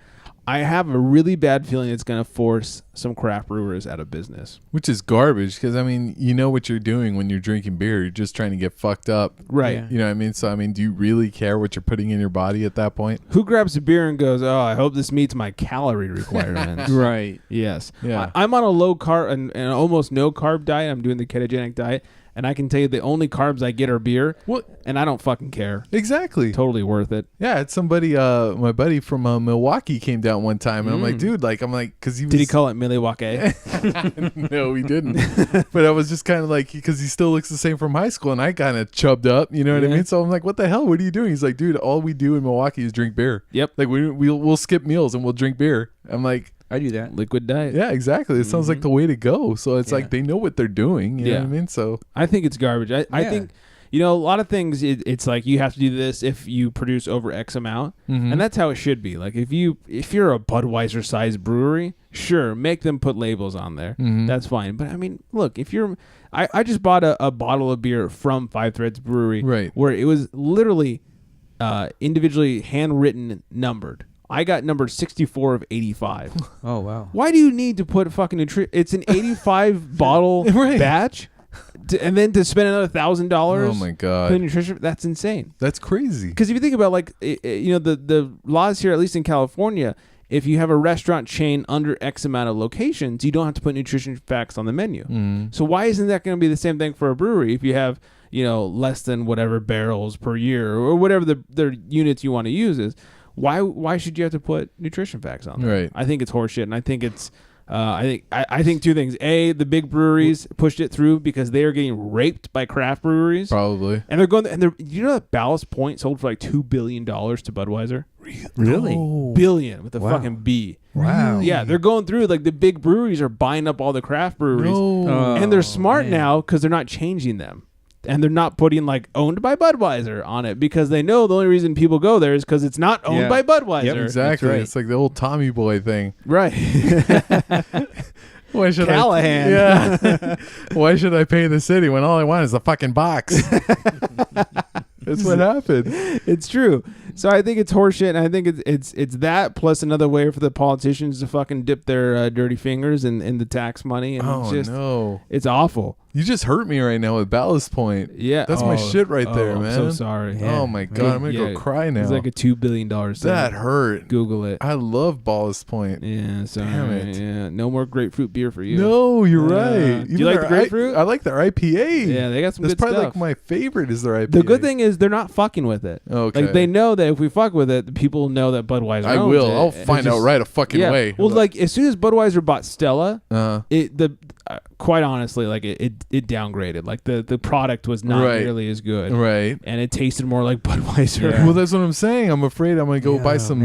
I have a really bad feeling it's going to force some craft brewers out of business. Which is garbage because, I mean, you know what you're doing when you're drinking beer. You're just trying to get fucked up. Right. Yeah. You know what I mean? So, I mean, do you really care what you're putting in your body at that point? Who grabs a beer and goes, oh, I hope this meets my calorie requirements? Right. Yes. Yeah. I'm on a low carb and almost no carb diet. I'm doing the ketogenic diet. And I can tell you the only carbs I get are beer. What? And I don't fucking care. Exactly. Totally worth it. Yeah, it's somebody, my buddy from Milwaukee came down one time, and I'm like, dude, because he was... Did he call it Milwaukee? No, he didn't. But I was just kind of like, because he still looks the same from high school, and I kind of chubbed up, you know what I mean? So I'm like, what the hell? What are you doing? He's like, dude, all we do in Milwaukee is drink beer. Yep. Like, we'll skip meals and we'll drink beer. I'm like... I do that. Liquid diet. Yeah, exactly. It sounds like the way to go. So it's like they know what they're doing. You know what I mean? So I think it's garbage. I think, a lot of things, it's like you have to do this if you produce over X amount. And that's how it should be. Like if you're a Budweiser sized brewery, sure, make them put labels on there. That's fine. But I mean, look, if you're... I just bought a bottle of beer from Five Threads Brewery where it was literally individually handwritten, numbered. I got number 64 of 85. Oh, wow. Why do you need to put fucking nutrition? It's an 85 bottle batch, and then to spend another $1,000. Oh my god, putting nutrition. That's insane. That's crazy. Because if you think about the laws here, at least in California, if you have a restaurant chain under X amount of locations, you don't have to put nutrition facts on the menu. So why isn't that going to be the same thing for a brewery if you have less than whatever barrels per year or whatever the units you want to use is? Why should you have to put nutrition facts on there? Right. I think it's horseshit, and I think it's I think two things. A, the big breweries pushed it through because they are getting raped by craft breweries. Probably. And they're going, you know that Ballast Point sold for like $2 billion to Budweiser? Really? Billion with a Wow. fucking B. Wow. Yeah, they're going through, like the big breweries are buying up all the craft breweries. And they're smart now because they're not changing them. And they're not putting like owned by Budweiser on it because they know the only reason people go there is because it's not owned by Budweiser. Yep, exactly. Right. It's like the old Tommy Boy thing. Right. Why should Callahan. Yeah. Why should I pay the city when all I want is a fucking box? That's what happened. It's true. So I think it's horseshit, and I think it's that plus another way for the politicians to fucking dip their dirty fingers in the tax money. And No. It's awful. You just hurt me right now with Ballast Point. Yeah. That's my shit right there, I'm man. so sorry. Oh my God. I'm going to go cry now. It's like a $2 billion That hurt. Google it. I love Ballast Point. Yeah, sorry. Damn it. Yeah, no more grapefruit beer for you. No, you're right. Do you like the grapefruit? I like their IPA. Yeah, they got some That's good probably stuff. like my favorite is their IPA. The good thing is they're not fucking with it. Okay. Like they know that if we fuck with it, the people know that Budweiser I owns will. it. I'll It's find out right a fucking way. Well, like as soon as Budweiser bought Stella, Uh-huh. quite honestly, like it downgraded. Like the product was not Right. nearly as good. Right. And it tasted more like Budweiser. Well, that's what I'm saying. I'm afraid I'm gonna go buy some,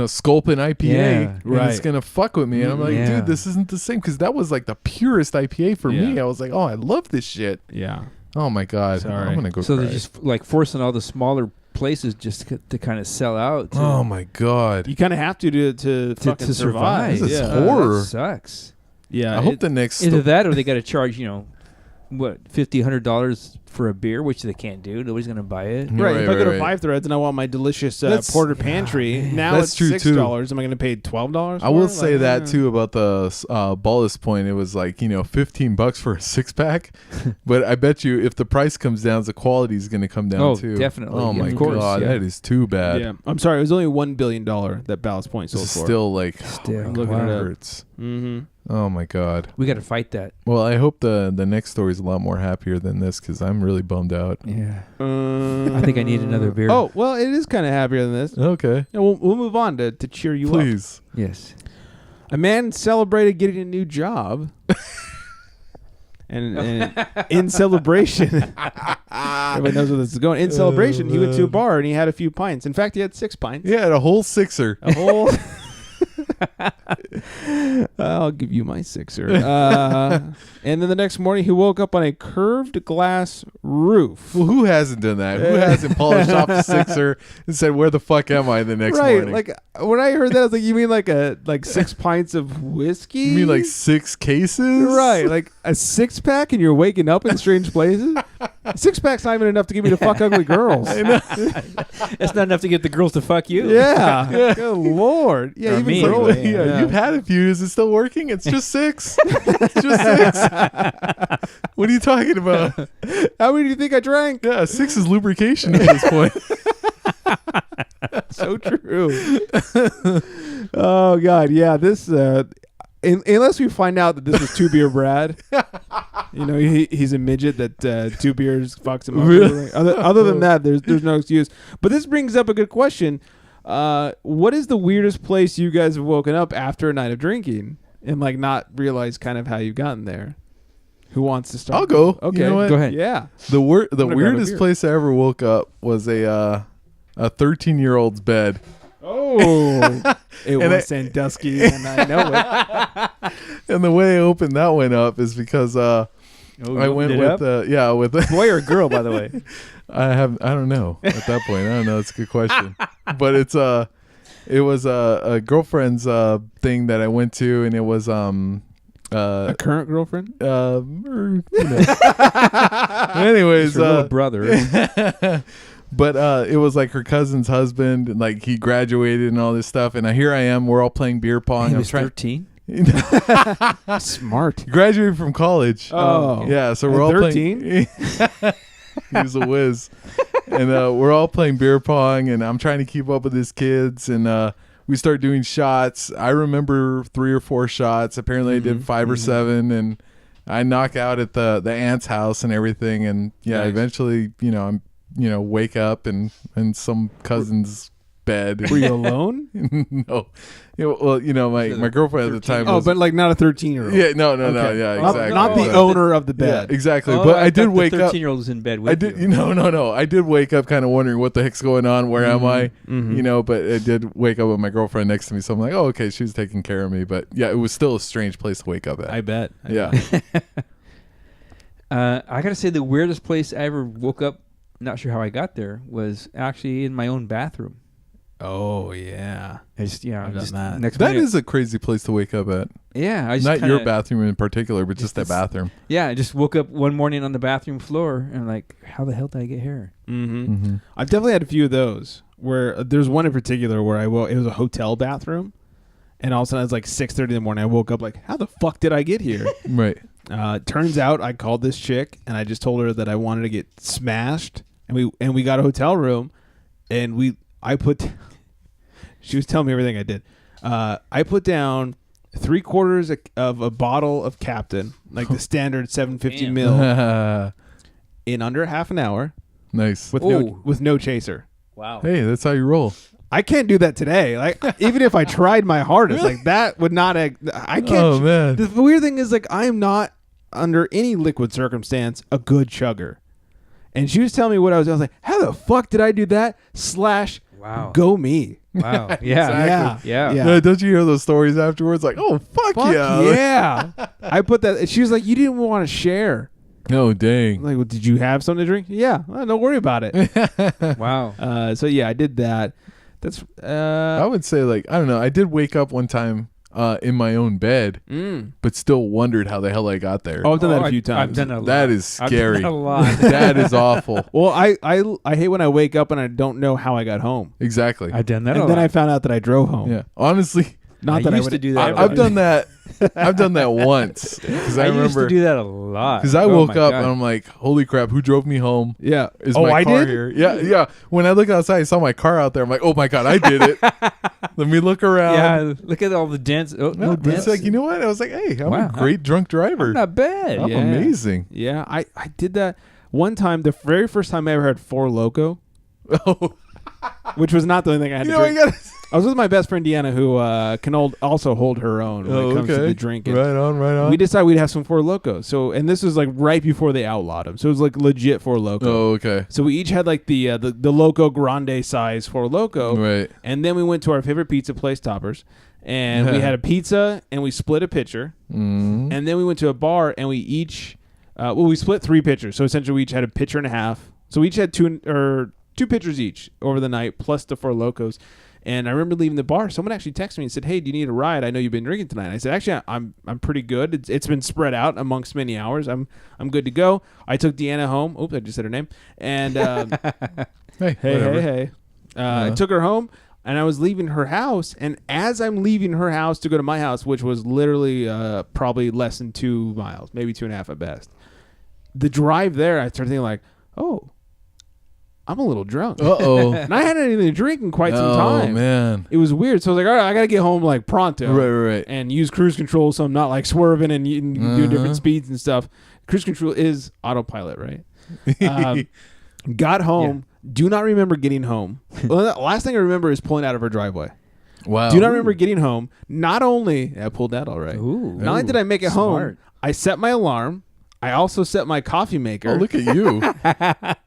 Sculpin IPA, Yeah. and Right. it's gonna fuck with me. And I'm like, Yeah. dude, this isn't the same because that was like the purest IPA for me. Yeah. I was like, oh, I love this shit. Yeah. Oh my God, Sorry. I'm gonna go. So cry. they're just like forcing all the smaller places just to kind of sell out. Oh my God. You kind of have to fucking survive. This is Yeah. horror. That sucks. Yeah. I hope the next. Either that or they got to charge, $50, $100 for a beer, which they can't do. Nobody's going to buy it. Right. If I go to right. Five Threads and I want my delicious That's- porter pantry, now That's it's true, too. $6. Am I going to pay $12? I will for it? say Like, that too about the Ballast Point. It was like $15 for a 6-pack, but I bet you if the price comes down, the quality is going to come down Oh, too. definitely. Oh Yeah, my of course, God, yeah. that is too bad. Yeah. I'm sorry. It was only $1 billion that Ballast Point sold This is for. still like Still, looking it it up. hurts. Mm-hmm. Oh my God. We got to fight that. Well, I hope the next story is a lot more happier than this because I'm really bummed out. Yeah. I think I need another beer. Oh, well, it is kind of happier than this. Okay. Yeah, we'll move on to cheer you up. Please. Yes. A man celebrated getting a new job. and in celebration, everybody knows where this is going. In celebration, he went to a bar and he had a few pints. In fact, he had 6 pints. Yeah, a whole sixer. A whole. I'll give you my sixer. And then the next morning, he woke up on a curved glass roof. Well, who hasn't done that? Who hasn't polished off a sixer and said, "Where the fuck am I?" the next morning? Like when I heard that, I was like, "You mean like 6 pints of whiskey? You mean like 6 cases? Right, like a 6-pack, and you're waking up in strange places. 6-pack's not even enough to get me to fuck ugly girls. That's not enough to get the girls to fuck you. Yeah. Good Lord. Yeah, Or even me, girls. anyway. Yeah, you've had a few. Is it still working? It's just 6. It's just 6. What are you talking about? How many do you think I drank? Yeah, 6 is lubrication at this point. So true. Oh God, yeah. This, unless we find out that this was 2 Beer Brad, he's a midget that 2 beers fucks him up. Really? Other than that, there's no excuse. But this brings up a good question. What is the weirdest place you guys have woken up after a night of drinking and like not realize kind of how you've gotten there? Who wants to start? I'll go. Okay, You know what? Go ahead. Yeah. The gonna grab a weirdest beer. place I ever woke up was a 13-year-old's bed. Oh, it And was Sandusky, and I know it. And the way I opened that one up is because I went with with Boy or girl, by the way? I don't know at that point. I don't know. It's a good question. But it was a girlfriend's thing that I went to, and it was A current girlfriend? Anyways, Your little brother. but it was like her cousin's husband, and like he graduated and all this stuff. And here I am. We're all playing beer pong. He I'm was trying. 13. Smart. Graduated from college. Oh. Yeah, so we're At all 13? playing. He was a whiz. And we're all playing beer pong, and I'm trying to keep up with his kids, and we start doing shots. I remember 3 or 4 shots. Apparently I did 5 or 7, and I knock out at the aunt's house and everything, and Nice. eventually, I'm wake up and some cousin's bed. Were you alone? No. Well, my girlfriend at the time. Oh, but like not a 13-year-old. Yeah, no, Okay. yeah, Not- exactly. Not the owner of the bed. Yeah, exactly. Oh, but I did wake the up. 13-year-old was in bed with I did. you. No. I did wake up kind of wondering what the heck's going on. Where am I? But I did wake up with my girlfriend next to me, so I'm like, oh, okay, she was taking care of me. But yeah, it was still a strange place to wake up at. I bet. Yeah. I gotta say the weirdest place I ever woke up, not sure how I got there, was actually in my own bathroom. Oh yeah. I've done that. Next That minute- is a crazy place to wake up at. Yeah, I just Not your kinda- bathroom in particular, but just that bathroom. Yeah, I just woke up one morning on the bathroom floor and like, how the hell did I get here? I've definitely had a few of those where there's one in particular where it was a hotel bathroom, and all of a sudden it's like 6:30 in the morning. I woke up like, how the fuck did I get here? Right. Turns out I called this chick and I just told her that I wanted to get smashed, and we got a hotel room, and she was telling me everything I did. I put down 3/4 of a bottle of Captain, like the standard 750 ml, in under half an hour. Nice. With no chaser. Wow. Hey, that's how you roll. I can't do that today. Like even if I tried my hardest, like that would not. I can't. Oh man. The weird thing is, like, I am not under any liquid circumstance a good chugger. And she was telling me what I was like, how the fuck did I do that? Wow. Go me. Wow. Yeah. Exactly. Yeah. Don't you hear those stories afterwards? Like, oh fuck yeah. Yeah. I put that. She was like, you didn't want to share. No, dang. I'm like, well, did you have something to drink? Yeah. Well, don't worry about it. Wow. So yeah, I did that. That's. I would say, like, I don't know. I did wake up one time in my own bed, but still wondered how the hell I got there. Oh, I've done that a few times. I've done a lot. That is scary. I've done that a lot. That is awful. Well, I hate when I wake up and I don't know how I got home. Exactly. I've done that a And lot. then I found out that I drove home. Yeah. Honestly, Not that used I would to do that. I've done that. I've done that once because I remember used to do that a lot. because I Oh woke my up God. and I'm like, holy crap, who drove me home? Yeah. Is Oh, my I car did? here? Yeah. When I look outside, I saw my car out there. I'm like, oh my God, I did it. Let me look around. Yeah, look at all the dents. Oh, no But it's dents. like, you know what? I was like, hey, I'm Wow, a great drunk driver. Not bad. I'm Yeah. amazing. Yeah, I did that one time. The very first time I ever had Four Loko, Oh, which was not the only thing I had you to know, drink. I was with my best friend Deanna, who can also hold her own when it comes to the drinking. Right on. We decided we'd have some Four Loko. So, and this was like right before they outlawed them. So it was like legit Four Loko. Oh, okay. So we each had like the Loco Grande size Four Loko. Right. And then we went to our favorite pizza place, Toppers, and we had a pizza and we split a pitcher. Mm. And then we went to a bar and we each, we split 3 pitchers. So essentially we each had a pitcher and a half. So we each had two pitchers each over the night plus the Four Locos. And I remember leaving the bar. Someone actually texted me and said, "Hey, do you need a ride? I know you've been drinking tonight." And I said, "Actually, I'm pretty good. It's been spread out amongst many hours. I'm good to go." I took Deanna home. Oops, I just said her name. And hey. I took her home, and I was leaving her house. And as I'm leaving her house to go to my house, which was literally probably less than 2 miles, maybe 2.5 at best, the drive there, I started thinking like, "Oh, I'm a little drunk." Uh-oh. And I hadn't even drinking in quite some time. Oh, man. It was weird. So I was like, all right, I got to get home like pronto. Right. And use cruise control so I'm not like swerving and doing different speeds and stuff. Cruise control is autopilot, right? Got home. Yeah. Do not remember getting home. Well, the last thing I remember is pulling out of her driveway. Wow. Do not remember getting home. Not only, I pulled that all right. Ooh. Not only did I make it Smart. home, I set my alarm. I also set my coffee maker. Oh, look at you.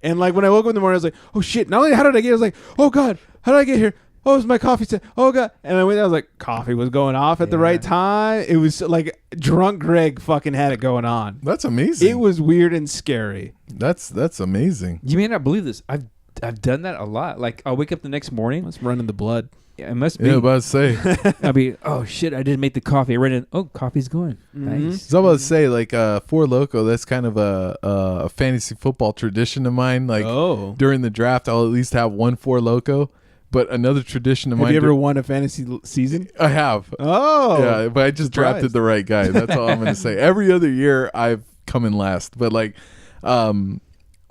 And like when I woke up in the morning, I was like, oh shit, not only how did I get here, I was like, oh God, how did I get here? Oh, it's my coffee set. Oh God. And I was like, coffee was going off at the right time. It was like drunk Greg fucking had it going on. That's amazing. It was weird and scary. That's amazing. You may not believe this. I've done that a lot. Like I'll wake up the next morning. It's running the blood. Yeah, it must be. Yeah, about to say. I'll be, oh shit, I didn't make the coffee. I read it. Oh, coffee's going. Nice. So I was about to say, like, Four Loko, that's kind of a fantasy football tradition of mine. Like, during the draft, I'll at least have one Four Loko. But another tradition of mine. Have you ever won a fantasy season? I have. Oh. Yeah, but I just drafted the right guy. That's all I'm going to say. Every other year, I've come in last. But, like, but I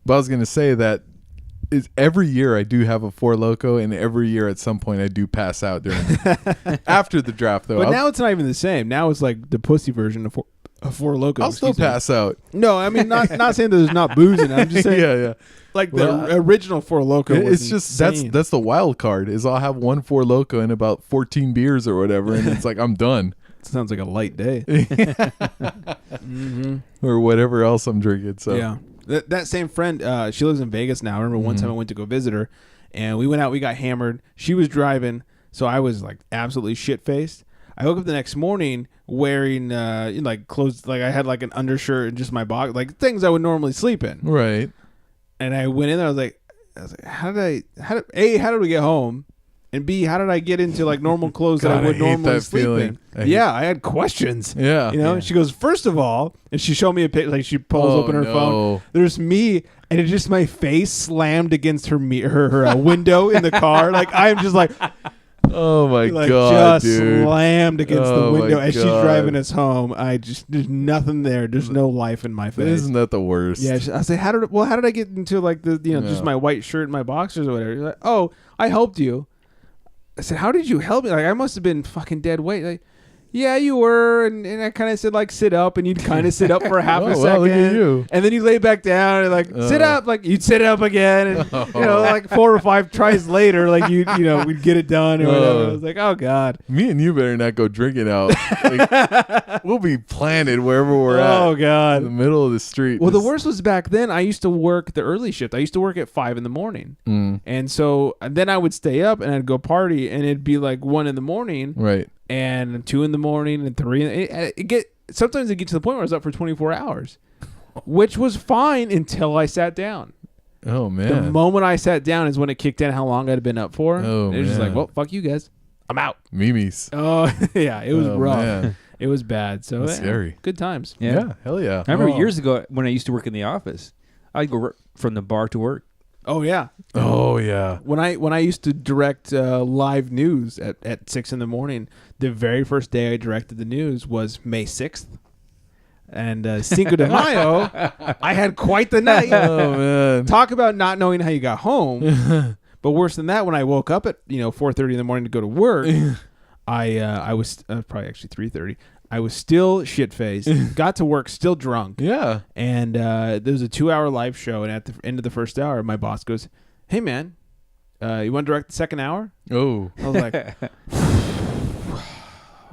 was going to say that is every year I do have a Four Loko, and every year at some point I do pass out during after the draft, though. But now it's not even the same. Now it's like the pussy version A Four Loko. I'll still excuse me. pass out. No, I mean not saying that there's not booze in it. I'm just saying Yeah. like Well, the original Four Loko. It's just that's the wild card. Is I'll have one Four Loko and about 14 beers or whatever, and it's like I'm done. Sounds like a light day. Or whatever else I'm drinking. So Yeah. That same friend, she lives in Vegas now. I remember one time I went to go visit her, and we went out. We got hammered. She was driving, so I was like absolutely shit faced. I woke up the next morning wearing like clothes, like I had like an undershirt and just my box, like things I would normally sleep in. Right. And I went in there. I was like, how did we get home? And B, how did I get into like normal clothes that I would normally sleep in? I had questions. Yeah. You know, she goes, first of all, and she showed me a picture, like she pulls open her phone. There's me, and it's just my face slammed against her window in the car. Like I'm just like, oh my like, God, just dude. slammed against the window my as she's God. driving us home. There's nothing there. There's no life in my face. Isn't that the worst? Yeah, I say, how did I get into like the just my white shirt and my boxers or whatever? She's like, oh, I helped you. I said, how did you help me? Like, I must have been fucking dead weight. Like, yeah, you were. And I kind of said, like, sit up. And you'd kind of sit up for half a second. Look at you. And then you lay back down and, like, sit up. Like, you'd sit up again. And, like 4 or 5 tries later, like, we'd get it done or whatever. I was like, oh, God. Me and you better not go drinking out. Like, we'll be planted wherever we're at. Oh, God. In the middle of the street. Well, the worst was back then. I used to work the early shift. I used to work at 5 in the morning. And so then I would stay up and I'd go party. And it'd be like 1 in the morning. Right. And 2 in the morning and 3. Sometimes it get to the point where I was up for 24 hours, which was fine until I sat down. Oh man! The moment I sat down is when it kicked in how long I'd been up for. Oh, it was just like, well, fuck you guys, I'm out. Mimi's. Oh yeah, it was rough. Man. It was bad. So That's scary. Good times. Yeah, hell yeah. I remember years ago when I used to work in the office, I'd go from the bar to work. Oh yeah. Oh yeah. When I used to direct live news at 6 in the morning, the very first day I directed the news was May 6th. And Cinco de Mayo, I had quite the night. Oh man! Talk about not knowing how you got home. But worse than that, when I woke up at 4:30 in the morning to go to work, I was probably actually 3:30. I was still shit faced. Got to work still drunk. Yeah. And there was a 2-hour live show, and at the end of the first hour, my boss goes, "Hey man, you want to direct the second hour?" Oh. I was like,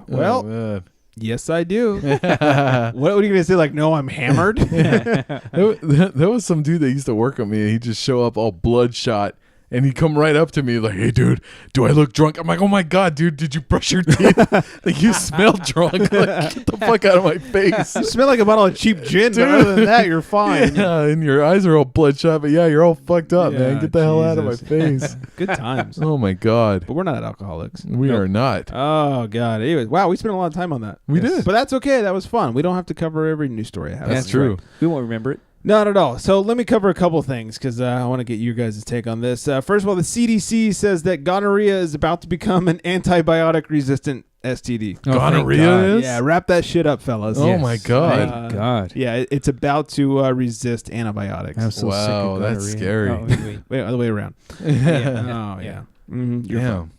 "Well." Man. Yes, I do. What are you going to say? Like, no, I'm hammered? There was some dude that used to work with me, and he'd just show up all bloodshot, and he'd come right up to me like, hey, dude, do I look drunk? I'm like, oh, my God, dude, did you brush your teeth? Like, you smell drunk. Like, get the fuck out of my face. You smell like a bottle of cheap gin, but other than that, you're fine. Yeah, and your eyes are all bloodshot, but yeah, you're all fucked up, man. Get the hell out of my face. Good times. Oh, my God. But we're not alcoholics. We are not. Oh, God. Anyways, wow, we spent a lot of time on that. We did. But that's okay. That was fun. We don't have to cover every news story I have. That's true. Right. We won't remember it. Not at all. So let me cover a couple things because I want to get your guys' take on this. First of all, the CDC says that gonorrhea is about to become an antibiotic-resistant STD. Oh, gonorrhea is? Yeah, wrap that shit up, fellas. Oh, my God. Thank God. Yeah, it's about to resist antibiotics. I'm so sick Wow, of that's gonorrhea. scary. Oh, wait. Wait, other way around. Yeah. Oh, yeah. Mm-hmm. You're Yeah. fine.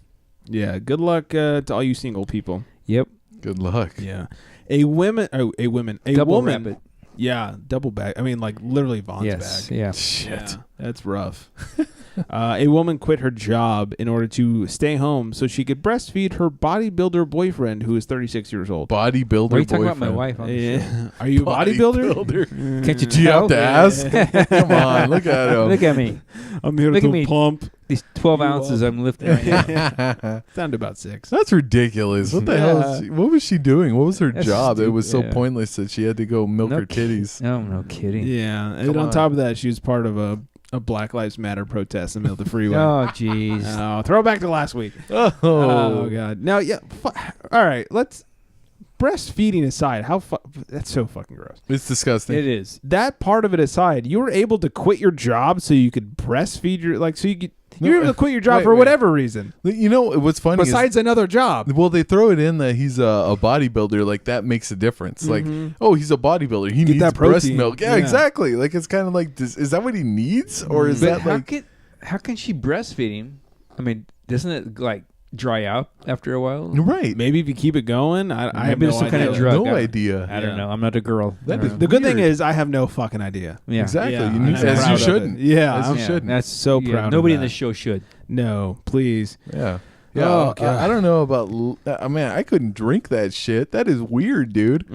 Yeah, good luck to all you single people. Yep. Good luck. Yeah. A woman. Double wrap it. Yeah, double bag. I mean, like literally Vaughn's Yes. bag. Yeah. Shit. Yeah, that's rough. A woman quit her job in order to stay home so she could breastfeed her bodybuilder boyfriend, who is 36 years old. Bodybuilder Why are you talking boyfriend. about my wife on the show? Yeah. Are you a bodybuilder? Can't you Do you have tell? to ask? Come on, look at him. Look at me. I'm here Look to at me. pump. These 12 ounces I'm lifting right now. Down to about 6. That's ridiculous. What the hell? What was she doing? What was her That's job? It was so stupid, yeah. pointless that she had to go milk her titties. No, no kidding. Yeah, and Come on on. top of that, she was part of a Black Lives Matter protest in the middle of the freeway. Oh, jeez. Oh, throw back to last week. Oh, Oh God. Now, yeah. All right. Let's breastfeeding aside. That's so fucking gross. it's disgusting. It is. That part of it aside, you were able to quit your job so you could breastfeed you were able to quit your job wait, for wait. whatever reason You know what's funny? besides another job. Well, they throw it in that he's a bodybuilder. Like that makes a difference. Like, oh, he's a bodybuilder. He needs that breast protein. milk. Yeah, Yeah. exactly. Like it's kind of like, is that what he needs, or is But that how like? can she breastfeed him? I mean, doesn't it like dry out after a while. Right. Maybe if you keep it going, I have Maybe no it's some kind idea. of drug. No idea. I don't know. I'm not a girl. That is The good thing weird. is I have no fucking idea. Yeah. Exactly. Yeah, You need, I'm as proud you of shouldn't. it. Yeah, As I'm you shouldn't. That's so proud of Nobody in that. this show should. No, please. Yeah. Yeah. Oh, God. I don't know about. Man, I couldn't drink that shit. That is weird, dude.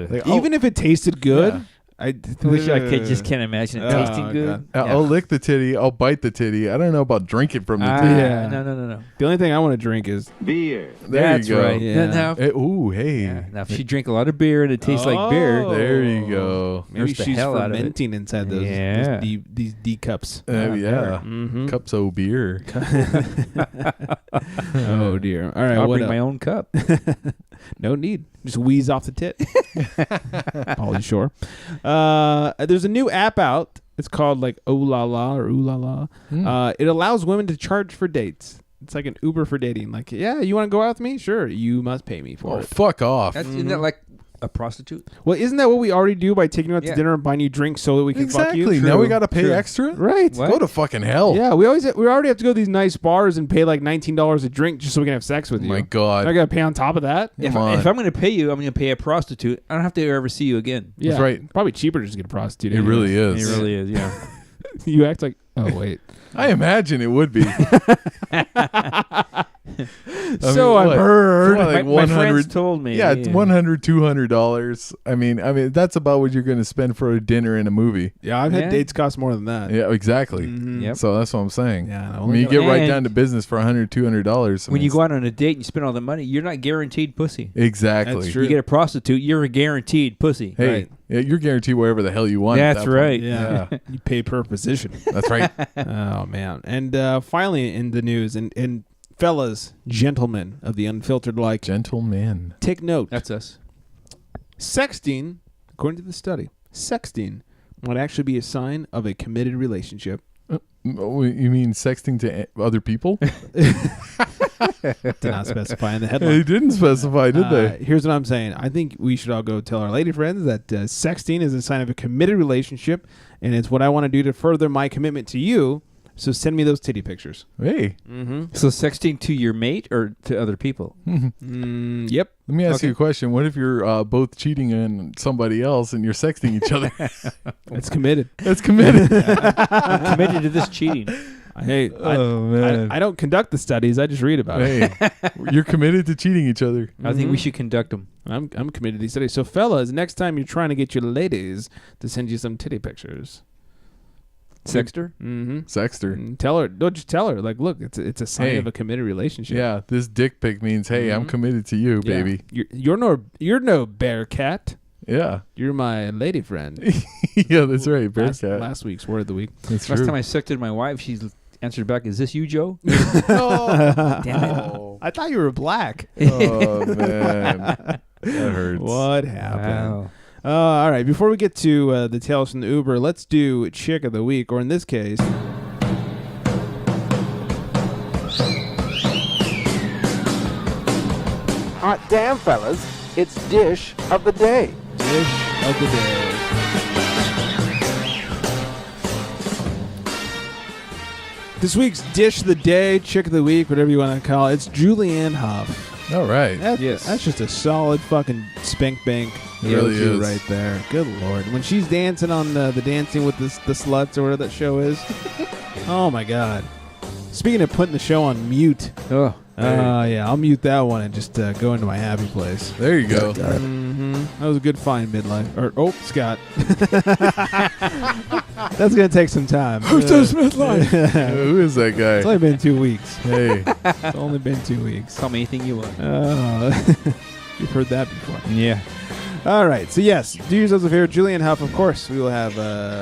Like, Even if it tasted good, Yeah. I wish I could. Just can't imagine it tasting good. I'll lick the titty. I'll bite the titty. I don't know about drinking from the titty. Yeah. No. The only thing I want to drink is Beer. There That's you go. right. Yeah. Now, Ooh, hey. yeah. Now, if she drank a lot of beer and it tastes like beer, There you go. maybe Nurse the she's hell out of it. fermenting inside those Yeah. these D cups. Yeah. Mhm. Cups of beer. Oh dear. All right, I'll what bring up? my own cup. No need. Just wheeze off the tit. Pauly Shore. There's a new app out. It's called like Ooh La La or Ooh La La. It allows women to charge for dates. It's like an Uber for dating. Like, yeah, you want to go out with me? Sure. You must pay me for Oh, it. fuck off. Isn't that like a prostitute? Well, isn't that what we already do by taking you out to Yeah. dinner and buying you drinks so that we can fuck you? Exactly. Now we True. got to pay True. extra? Right. What? Go to fucking hell. Yeah, we already have to go to these nice bars and pay like $19 a drink just so we can have sex with you. My God. I got to pay on top of that. If Come on. I'm going to pay you, I'm going to pay a prostitute. I don't have to ever see you again. Yeah, That's right. Probably cheaper to just get a prostitute. It anyways. really is. It really is, yeah. You act like, oh wait. I imagine it would be. So I've heard. Like my friends 100 told me. Yeah, it's $100, $200. I mean, that's about what you're going to spend for a dinner in a movie. Yeah, I've had Yeah. dates cost more than that. Yeah, exactly. Yep. So that's what I'm saying. Yeah, I mean, you get right And- down to business for $100, $200. When you go out on a date and you spend all the money, you're not guaranteed pussy. Exactly. That's true. You get a prostitute, you're a guaranteed pussy. Hey, Right. yeah, you're guaranteed wherever the hell you want. at That's that point. right. Yeah. You pay per position. That's right. Oh, man. And finally in the news, and fellas, gentlemen of the unfiltered like, Gentleman. take note. That's us. Sexting, according to the study, sexting might actually be a sign of a committed relationship. Oh, you mean sexting to other people? Did not specify in the They headline. didn't specify, did they? Here's what I'm saying. I think we should all go tell our lady friends that sexting is a sign of a committed relationship, and it's what I want to do to further my commitment to you. So send me those titty pictures. Hey, So sexting to your mate or to other people? Yep. let me ask Okay. you a question. What if you're both cheating on somebody else and you're sexting each other? It's committed. That's committed. I'm committed to this cheating. Hey, I don't conduct the studies. I just read about it. Hey, you're committed to cheating each other. I think we should conduct them. I'm committed to these studies. So, fellas, next time you're trying to get your ladies to send you some titty pictures, Sexter? mm-hmm. Sexter. Tell her. Don't just tell her. Like, look, it's a sign Hey. of a committed relationship. Yeah, this dick pic means, hey, I'm committed to you, Yeah. baby. You're no bear cat. Yeah. You're my lady friend. Yeah, that's right. Bear cat. Last week's word of the week. That's Last true. time I sexted my wife, she answered back, "Is this you, Joe?" Damn Oh, I thought you were black. oh man, that hurts. What happened? Wow. All right. Before we get to the tales from the Uber, let's do Chick of the Week, or in this case, Hot damn, fellas. It's Dish of the Day. Dish of the Day. This week's Dish of the Day, Chick of the Week, whatever you want to call it, it's Julianne Hough. All right. Yes. That's just a solid fucking spank bank. It really go-to is. right there. Good Lord. When she's dancing on the Dancing with the Sluts or whatever that show is. Oh, my God. Speaking of putting the show on mute. Oh, Yeah, I'll mute that one and just go into my happy place. There you go. That was a good find, midlife. Scott. That's going to take some time. Who's this midlife? Who is that guy? It's only been 2 weeks. Hey, It's only been 2 weeks. call me anything you want. You've heard that before. Yeah. All right. So, yes, do yourselves a favor. Julianne Hough, of course, we will have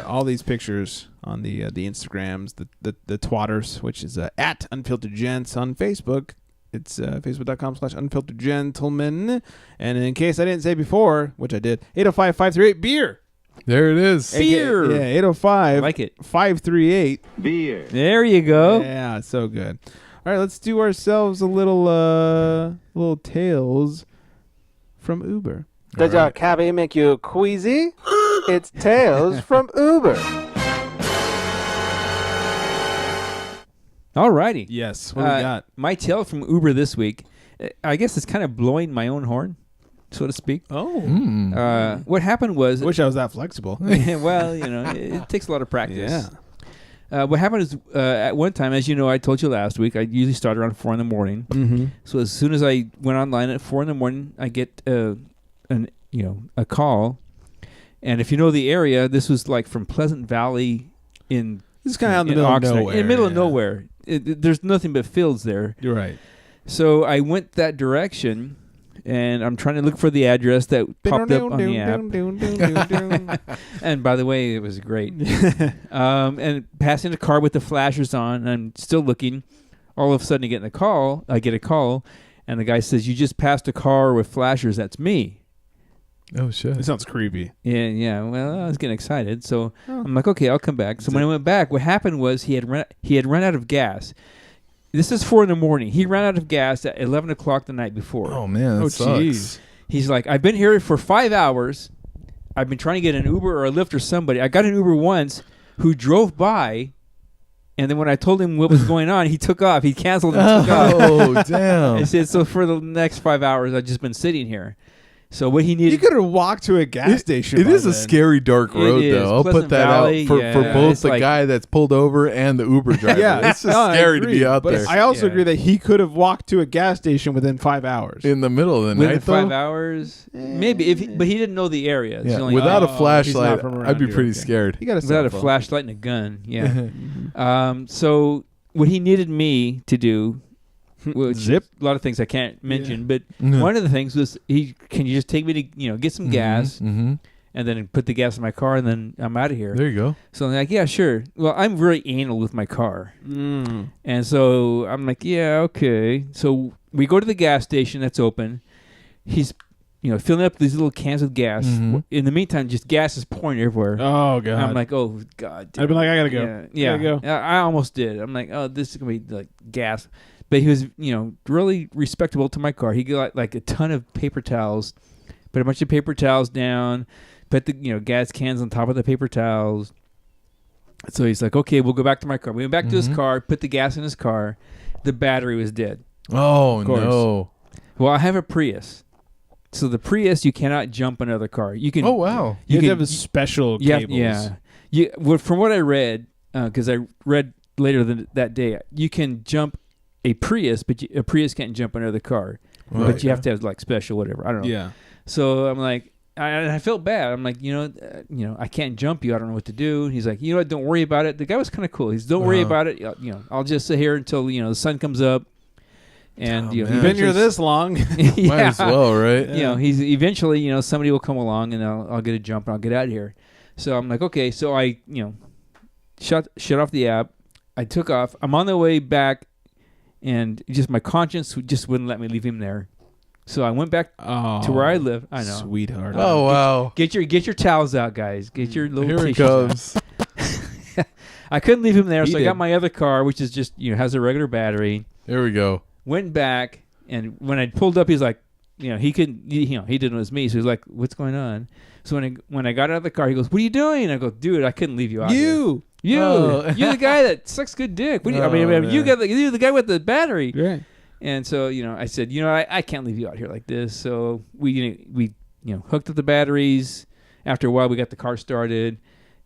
all these pictures on the Instagrams, the twatters, which is at Unfiltered Gents on Facebook. It's facebook.com/unfilteredgentlemen. And in case I didn't say before, which I did, 805-538-BEER. there it is. Beer. Yeah, 805 I like it. 538. Beer. There you go. Yeah, so good. All right, let's do ourselves a little tales from Uber. Does your cabbie make you queasy? It's Tales from Uber. Alrighty. Yes. What do we got? My tale from Uber this week. I guess it's kind of blowing my own horn, so to speak. Oh. What happened was... I wish I was that flexible. Well, it takes a lot of practice. Yeah. What happened is, at one time, as you know, I told you last week, I usually start around 4 in the morning. Mm-hmm. So as soon as I went online at 4 in the morning, I get a call. And if you know the area, this was like from Pleasant Valley in... This is kind of out in the middle of nowhere. In the middle of nowhere. There's nothing but fields there. You're right. So I went that direction, and I'm trying to look for the address that popped up on the app. And by the way, it was great. And passing a car with the flashers on, and I'm still looking. All of a sudden, I get a call, and the guy says, "You just passed a car with flashers. That's me." Oh, shit. It sounds creepy. Yeah. Well, I was getting excited, so I'm like, okay, I'll come back. So when I went back, what happened was he had run out of gas. This is 4 in the morning. He ran out of gas at 11 o'clock the night before. Oh, man, that sucks. He's like, I've been here for 5 hours. I've been trying to get an Uber or a Lyft or somebody. I got an Uber once who drove by, and then when I told him what was going on, he took off. He canceled and took off. Oh, damn. I said, so for the next 5 hours, I've just been sitting here. So what he needed... You could have walked to a gas station. It is a scary, dark road, though. I'll put that out for both the guy that's pulled over and the Uber driver. It's just scary to be out there. I also agree that he could have walked to a gas station within 5 hours. In the middle of the night, within 5 hours? Maybe, but he didn't know the area. Yeah. Without a flashlight, I'd be pretty scared. Without a flashlight and a gun, yeah. So what he needed me to do... Zip. A lot of things I can't mention, but one of the things was can you just take me to get some gas, and then put the gas in my car, and then I'm out of here. There you go. So I'm like, yeah, sure. Well, I'm very anal with my car, and so I'm like, yeah, okay. So we go to the gas station that's open. He's filling up these little cans with gas. In the meantime, just gas is pouring everywhere. Oh god! I'm like, oh god. I'd be like, I gotta go. Yeah. Gotta go. I almost did. I'm like, oh, this is gonna be like gas. But he was, really respectable to my car. He got like a ton of paper towels, put a bunch of paper towels down, put the gas cans on top of the paper towels. So he's like, okay, we'll go back to my car. We went back to his car, put the gas in his car. The battery was dead. Oh, no. Well, I have a Prius. So the Prius, you cannot jump another car. You can. Oh, wow. You have to have a special cables. Yeah. From what I read, because I read later that day, you can jump a Prius, but a Prius can't jump another car. Right. But you have to have like special whatever. I don't know. Yeah. So I'm like, I felt bad. I'm like, I can't jump you. I don't know what to do. And he's like, you know what? Don't worry about it. The guy was kind of cool. He's don't worry about it. I'll just sit here until the sun comes up. And you've been here this long. Might as well, right? He's eventually somebody will come along and I'll get a jump and I'll get out of here. So I'm like, okay. So I shut off the app. I took off. I'm on the way back. And just my conscience just wouldn't let me leave him there. So I went back to where I live. I know. Sweetheart. Oh, wow. Get your towels out, guys. Get your little Here it tissues comes. out. I couldn't leave him there, so I got my other car, which is just, has a regular battery. There we go. Went back, and when I pulled up, he's like, he couldn't, he didn't know it was me. So he's like, what's going on? So when I got out of the car, he goes, what are you doing? I go, dude, I couldn't leave you out here. You're the guy that sucks good dick. What do you, you're the guy with the battery. Right. And so, I said, I can't leave you out here like this. So we hooked up the batteries. After a while, we got the car started.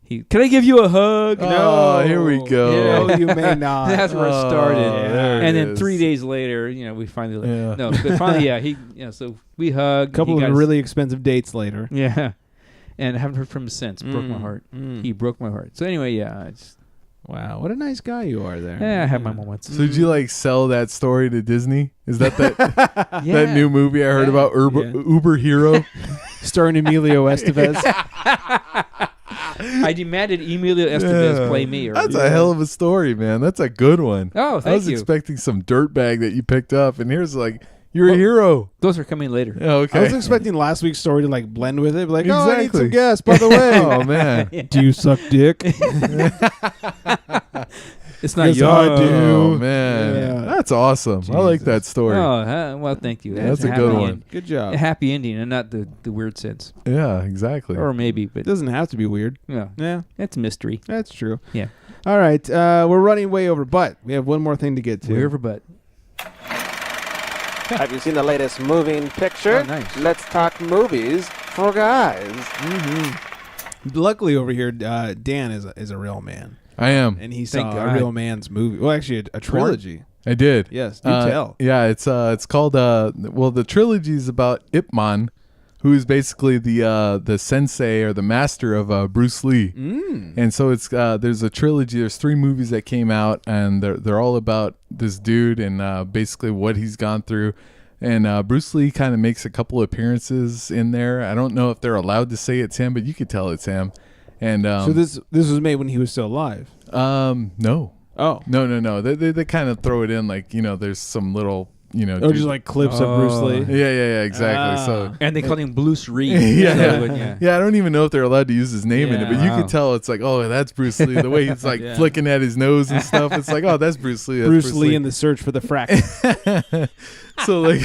Can I give you a hug? No. Here we go. No, you may not. That's where it started. And then is. 3 days later, we finally but finally, so we hugged. A couple of really expensive dates later. Yeah. And I haven't heard from him since. Broke my heart. He broke my heart. So anyway, wow, what a nice guy you are there. Yeah, I have my moments. So did you sell that story to Disney? Is that that new movie I heard about, Uber Hero? Starring Emilio Estevez. I demanded Emilio Estevez play me. That's a hell of a story, man. That's a good one. Oh, thank you. I was expecting some dirtbag that you picked up, and here's you're a hero. Those are coming later. Oh, okay. I was expecting last week's story to blend with it. Like, exactly. I need some gas, by the way. Oh, man. Do you suck dick? It's not yes, yours. I do. Oh, man. Yeah. That's awesome. Jesus. I like that story. Oh, well, thank you. That's a good one. Good job. A happy ending and not the weird sense. Yeah, exactly. Or maybe, but it doesn't have to be weird. Yeah. Yeah. That's mystery. That's true. Yeah. All right, we're running way over, but we have one more thing to get to. Way over, but. Have you seen the latest moving picture? Oh, nice. Let's talk movies for guys. Luckily over here, Dan is a real man. I am. And he Thank saw God. a real man's movie. Well, actually, a trilogy. I did. Yes, do tell. Yeah, it's called the trilogy is about Ip Man, who is basically the sensei or the master of Bruce Lee. And so it's there's a trilogy. There's 3 movies that came out, and they're all about this dude and basically what he's gone through. And Bruce Lee kind of makes a couple appearances in there. I don't know if they're allowed to say it's him, but you could tell it's him. And So this was made when he was still alive. No. Oh. No. They kind of throw it in like, there's some little, Or just like clips of Bruce Lee. Yeah, exactly. So And they call him Bruce Reed. yeah. I don't even know if they're allowed to use his name in it, but you Wow. could tell it's like, oh, that's Bruce Lee. The way he's like flicking at his nose and stuff. It's like, oh, that's Bruce Lee. That's Bruce Lee in the search for the frack. So like,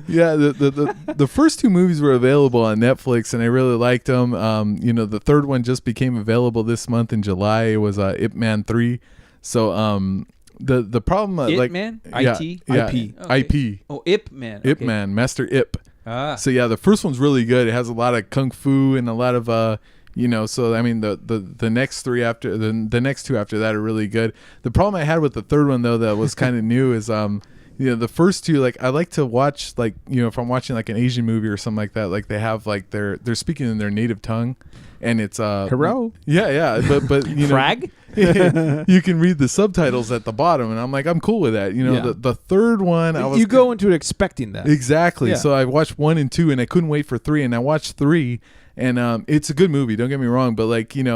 yeah, the first 2 movies were available on Netflix, and I really liked them. The third one just became available this month in July. It was Ip Man 3. So the problem Ip Man? IT? IP. IP. Oh, Ip Man. Ip Man, Master Ip. Ah. So yeah, the first one's really good. It has a lot of kung fu and a lot of so I mean the next 3 after the next 2 after that are really good. The problem I had with the third one though that was kind of new is the first 2, like I like to watch, like, if I'm watching like an Asian movie or something like that, like they have like they're speaking in their native tongue, and it's Hello. yeah, but Frag? you can read the subtitles at the bottom, and I'm like, I'm cool with that. The third one, You go into it expecting that. exactly. Yeah. So I watched 1 and 2, and I couldn't wait for 3, and I watched 3. And it's a good movie, don't get me wrong, but like, and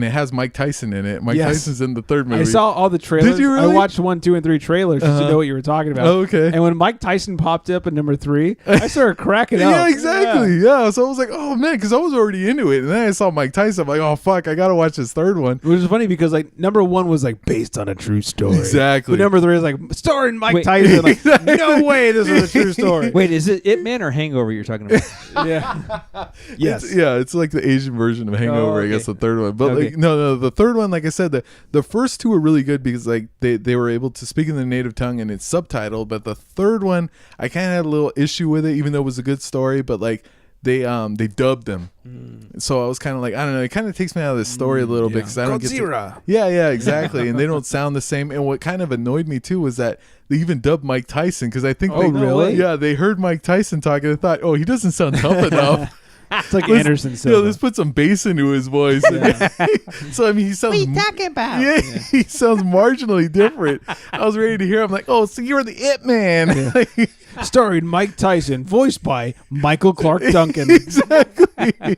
it has Mike Tyson in it. Mike Yes. Tyson's in the third movie. I saw all the trailers. Did you really? I watched 1, 2, and 3 trailers just to know what you were talking about. Oh, okay. And when Mike Tyson popped up at number 3, I started cracking up. Yeah, exactly. Yeah. So I was like, oh man, because I was already into it, and then I saw Mike Tyson. I'm like, oh fuck, I gotta watch this third one. Which is funny because like number 1 was like based on a true story. Exactly. But number 3 is like starring Mike Wait. Tyson. Like, no way, this is a true story. Wait, is it Ip Man or Hangover you're talking about? Yeah. Yes. It's like the Asian version of Hangover, I guess, the third one. But like, no, the third one, like I said, the first 2 were really good because like they were able to speak in their native tongue and it's subtitled. But the third one, I kind of had a little issue with it, even though it was a good story. But like they dubbed them, so I was kind of like, I don't know, it kind of takes me out of the story a little bit because I don't get to, yeah, exactly, and they don't sound the same. And what kind of annoyed me too was that they even dubbed Mike Tyson because I think really? Yeah, they heard Mike Tyson talk and they thought, oh, he doesn't sound tough enough. It's like Anderson Silva. Let's put some bass into his voice. So I mean, he sounds. What are you talking about? Yeah, he sounds marginally different. I was ready to hear. I'm like, oh, so you're the It Man. Yeah. Starring Mike Tyson, voiced by Michael Clark Duncan. Exactly.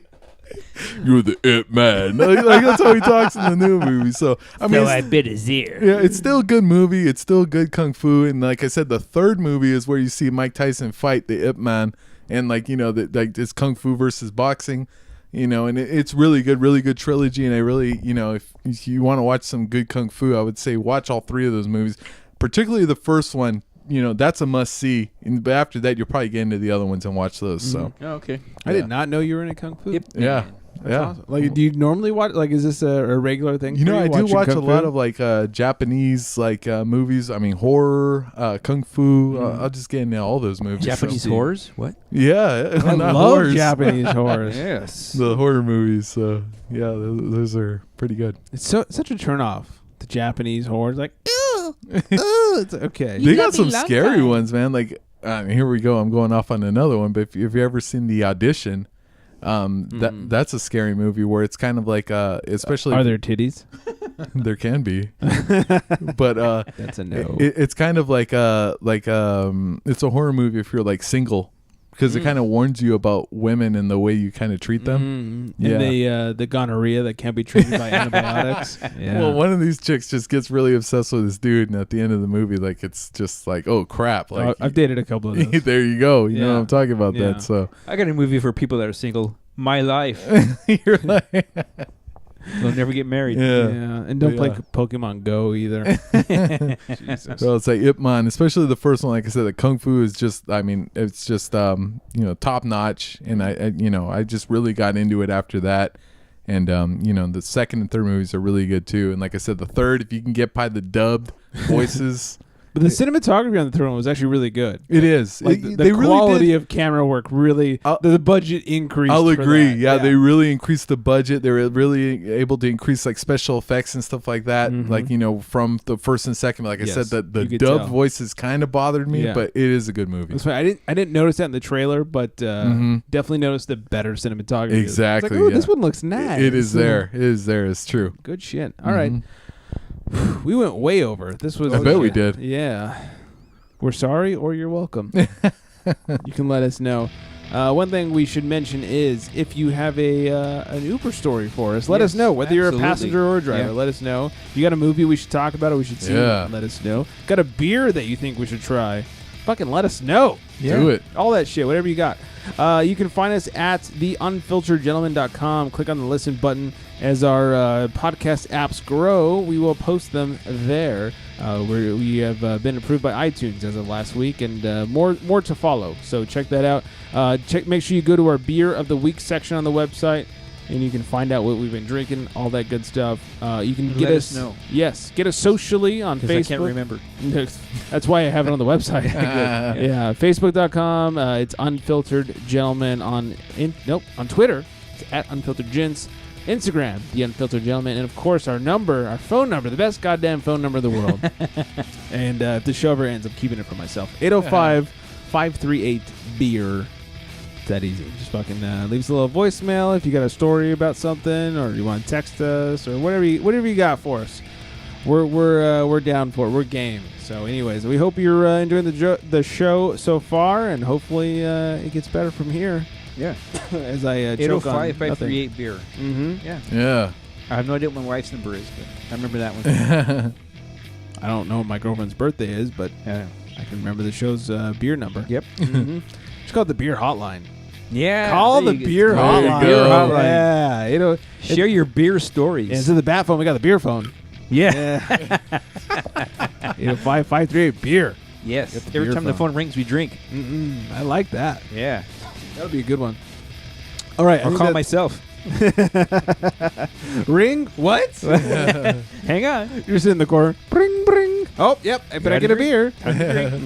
You're the It Man. Like that's how he talks in the new movie. So I mean, I bit his ear. yeah, it's still a good movie. It's still good kung fu. And like I said, the third movie is where you see Mike Tyson fight the Ip Man. And like, like it's kung fu versus boxing, and it's really good trilogy. And I really, if you want to watch some good kung fu, I would say watch all 3 of those movies, particularly the first one. That's a must see. But after that, you'll probably get into the other ones and watch those. So Oh, okay. I did not know you were into kung fu. yeah. That's awesome. Like, do you normally watch? Like, is this a regular thing? for I do watching watch a kung lot fu? of like Japanese like movies. I mean, horror, kung fu. I'll just get into all those movies. Japanese so. horrors? What? Yeah, I not love horrors. Japanese horrors. Yes. The horror movies. So yeah, those are pretty good. It's such a turn off. The Japanese horrors, like, ew, it's okay. They got some scary ones, man. Like here we go. I'm going off on another one. But if you've ever seen The Audition, that's a scary movie where it's kind of like especially Are there titties? there can be, but That's a no. it's kind of like it's a horror movie if you're like single. Because it kind of warns you about women and the way you kind of treat them. And the gonorrhea that can't be treated by antibiotics. Yeah. Well, one of these chicks just gets really obsessed with this dude, and at the end of the movie, like it's just like, oh crap! Like I've dated a couple of those. there you go. You know what I'm talking about Yeah. that. So I got a movie for people that are single. My Life. you're like, They'll never get married. yeah. And don't play Pokemon Go either. Jesus. So it's like Ip Man, especially the first one. Like I said, the kung fu is just, I mean, it's just top notch, and I just really got into it after that. And the second and third movies are really good too. And like I said, the third, if you can get by the dubbed voices. But the cinematography on the third one was actually really good. It is. Like the quality of camera work really, the budget increased. I'll agree. That. Yeah, they really increased the budget. They were really able to increase like special effects and stuff like that. Like, from the first and second. Like I said, the dub voices kind of bothered me, but it is a good movie. That's why I didn't notice that in the trailer, but definitely noticed the better cinematography. Exactly. Like, this one looks nice. It is there. It is there. It's true. Good shit. All right. We went way over. This was. I bet we did. Yeah. We're sorry, or you're welcome. You can let us know. One thing we should mention is if you have an Uber story for us, let us know. Whether you're a passenger or a driver, let us know. If you got a movie we should talk about or we should see, let us know. Got a beer that you think we should try, fucking let us know. Do it. All that shit, whatever you got. You can find us at theunfilteredgentlemen.com. Click on the listen button. As our podcast apps grow, we will post them there. We have been approved by iTunes as of last week, and more to follow. So check that out. Make sure you go to our Beer of the Week section on the website, and you can find out what we've been drinking, all that good stuff. You can get us know. Yes, get us socially on Facebook. I can't remember. That's why I have it on the website. Yeah, Facebook.com. It's Unfiltered Gentlemen on Twitter. It's at Unfiltered Gents. Instagram, The Unfiltered Gentlemen, and of course our phone number, the best goddamn phone number in the world. And if the show ever ends, I'm keeping it for myself. 805-538-BEER. It's that easy. Just fucking leave us a little voicemail if you got a story about something, or you want to text us, or whatever you got for us. We're down for it. We're game. So, anyways, we hope you're enjoying the show so far, and hopefully it gets better from here. Yeah. As I choke on 805-538-BEER. Yeah. I have no idea what my wife's number is, but I remember that one. I don't know what my girlfriend's birthday is, but I can remember the show's beer number. Yep. It's called the Beer Hotline. Yeah. Call the Beer Hotline. Beer Hotline. Yeah. Share your beer stories. Yeah, instead of the bat phone, we got the beer phone. Yeah. 805-538-BEER. Yes. Every time the phone rings, we drink. I like that. Yeah. That would be a good one. All right. I'll call myself. Ring? What? Hang on. You're sitting in the corner. Bring, bring. Oh, yep. I better get a beer. Got a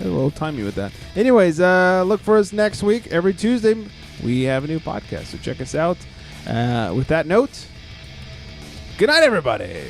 little timey with that. Anyways, look for us next week. Every Tuesday, we have a new podcast. So check us out. With that note, good night, everybody.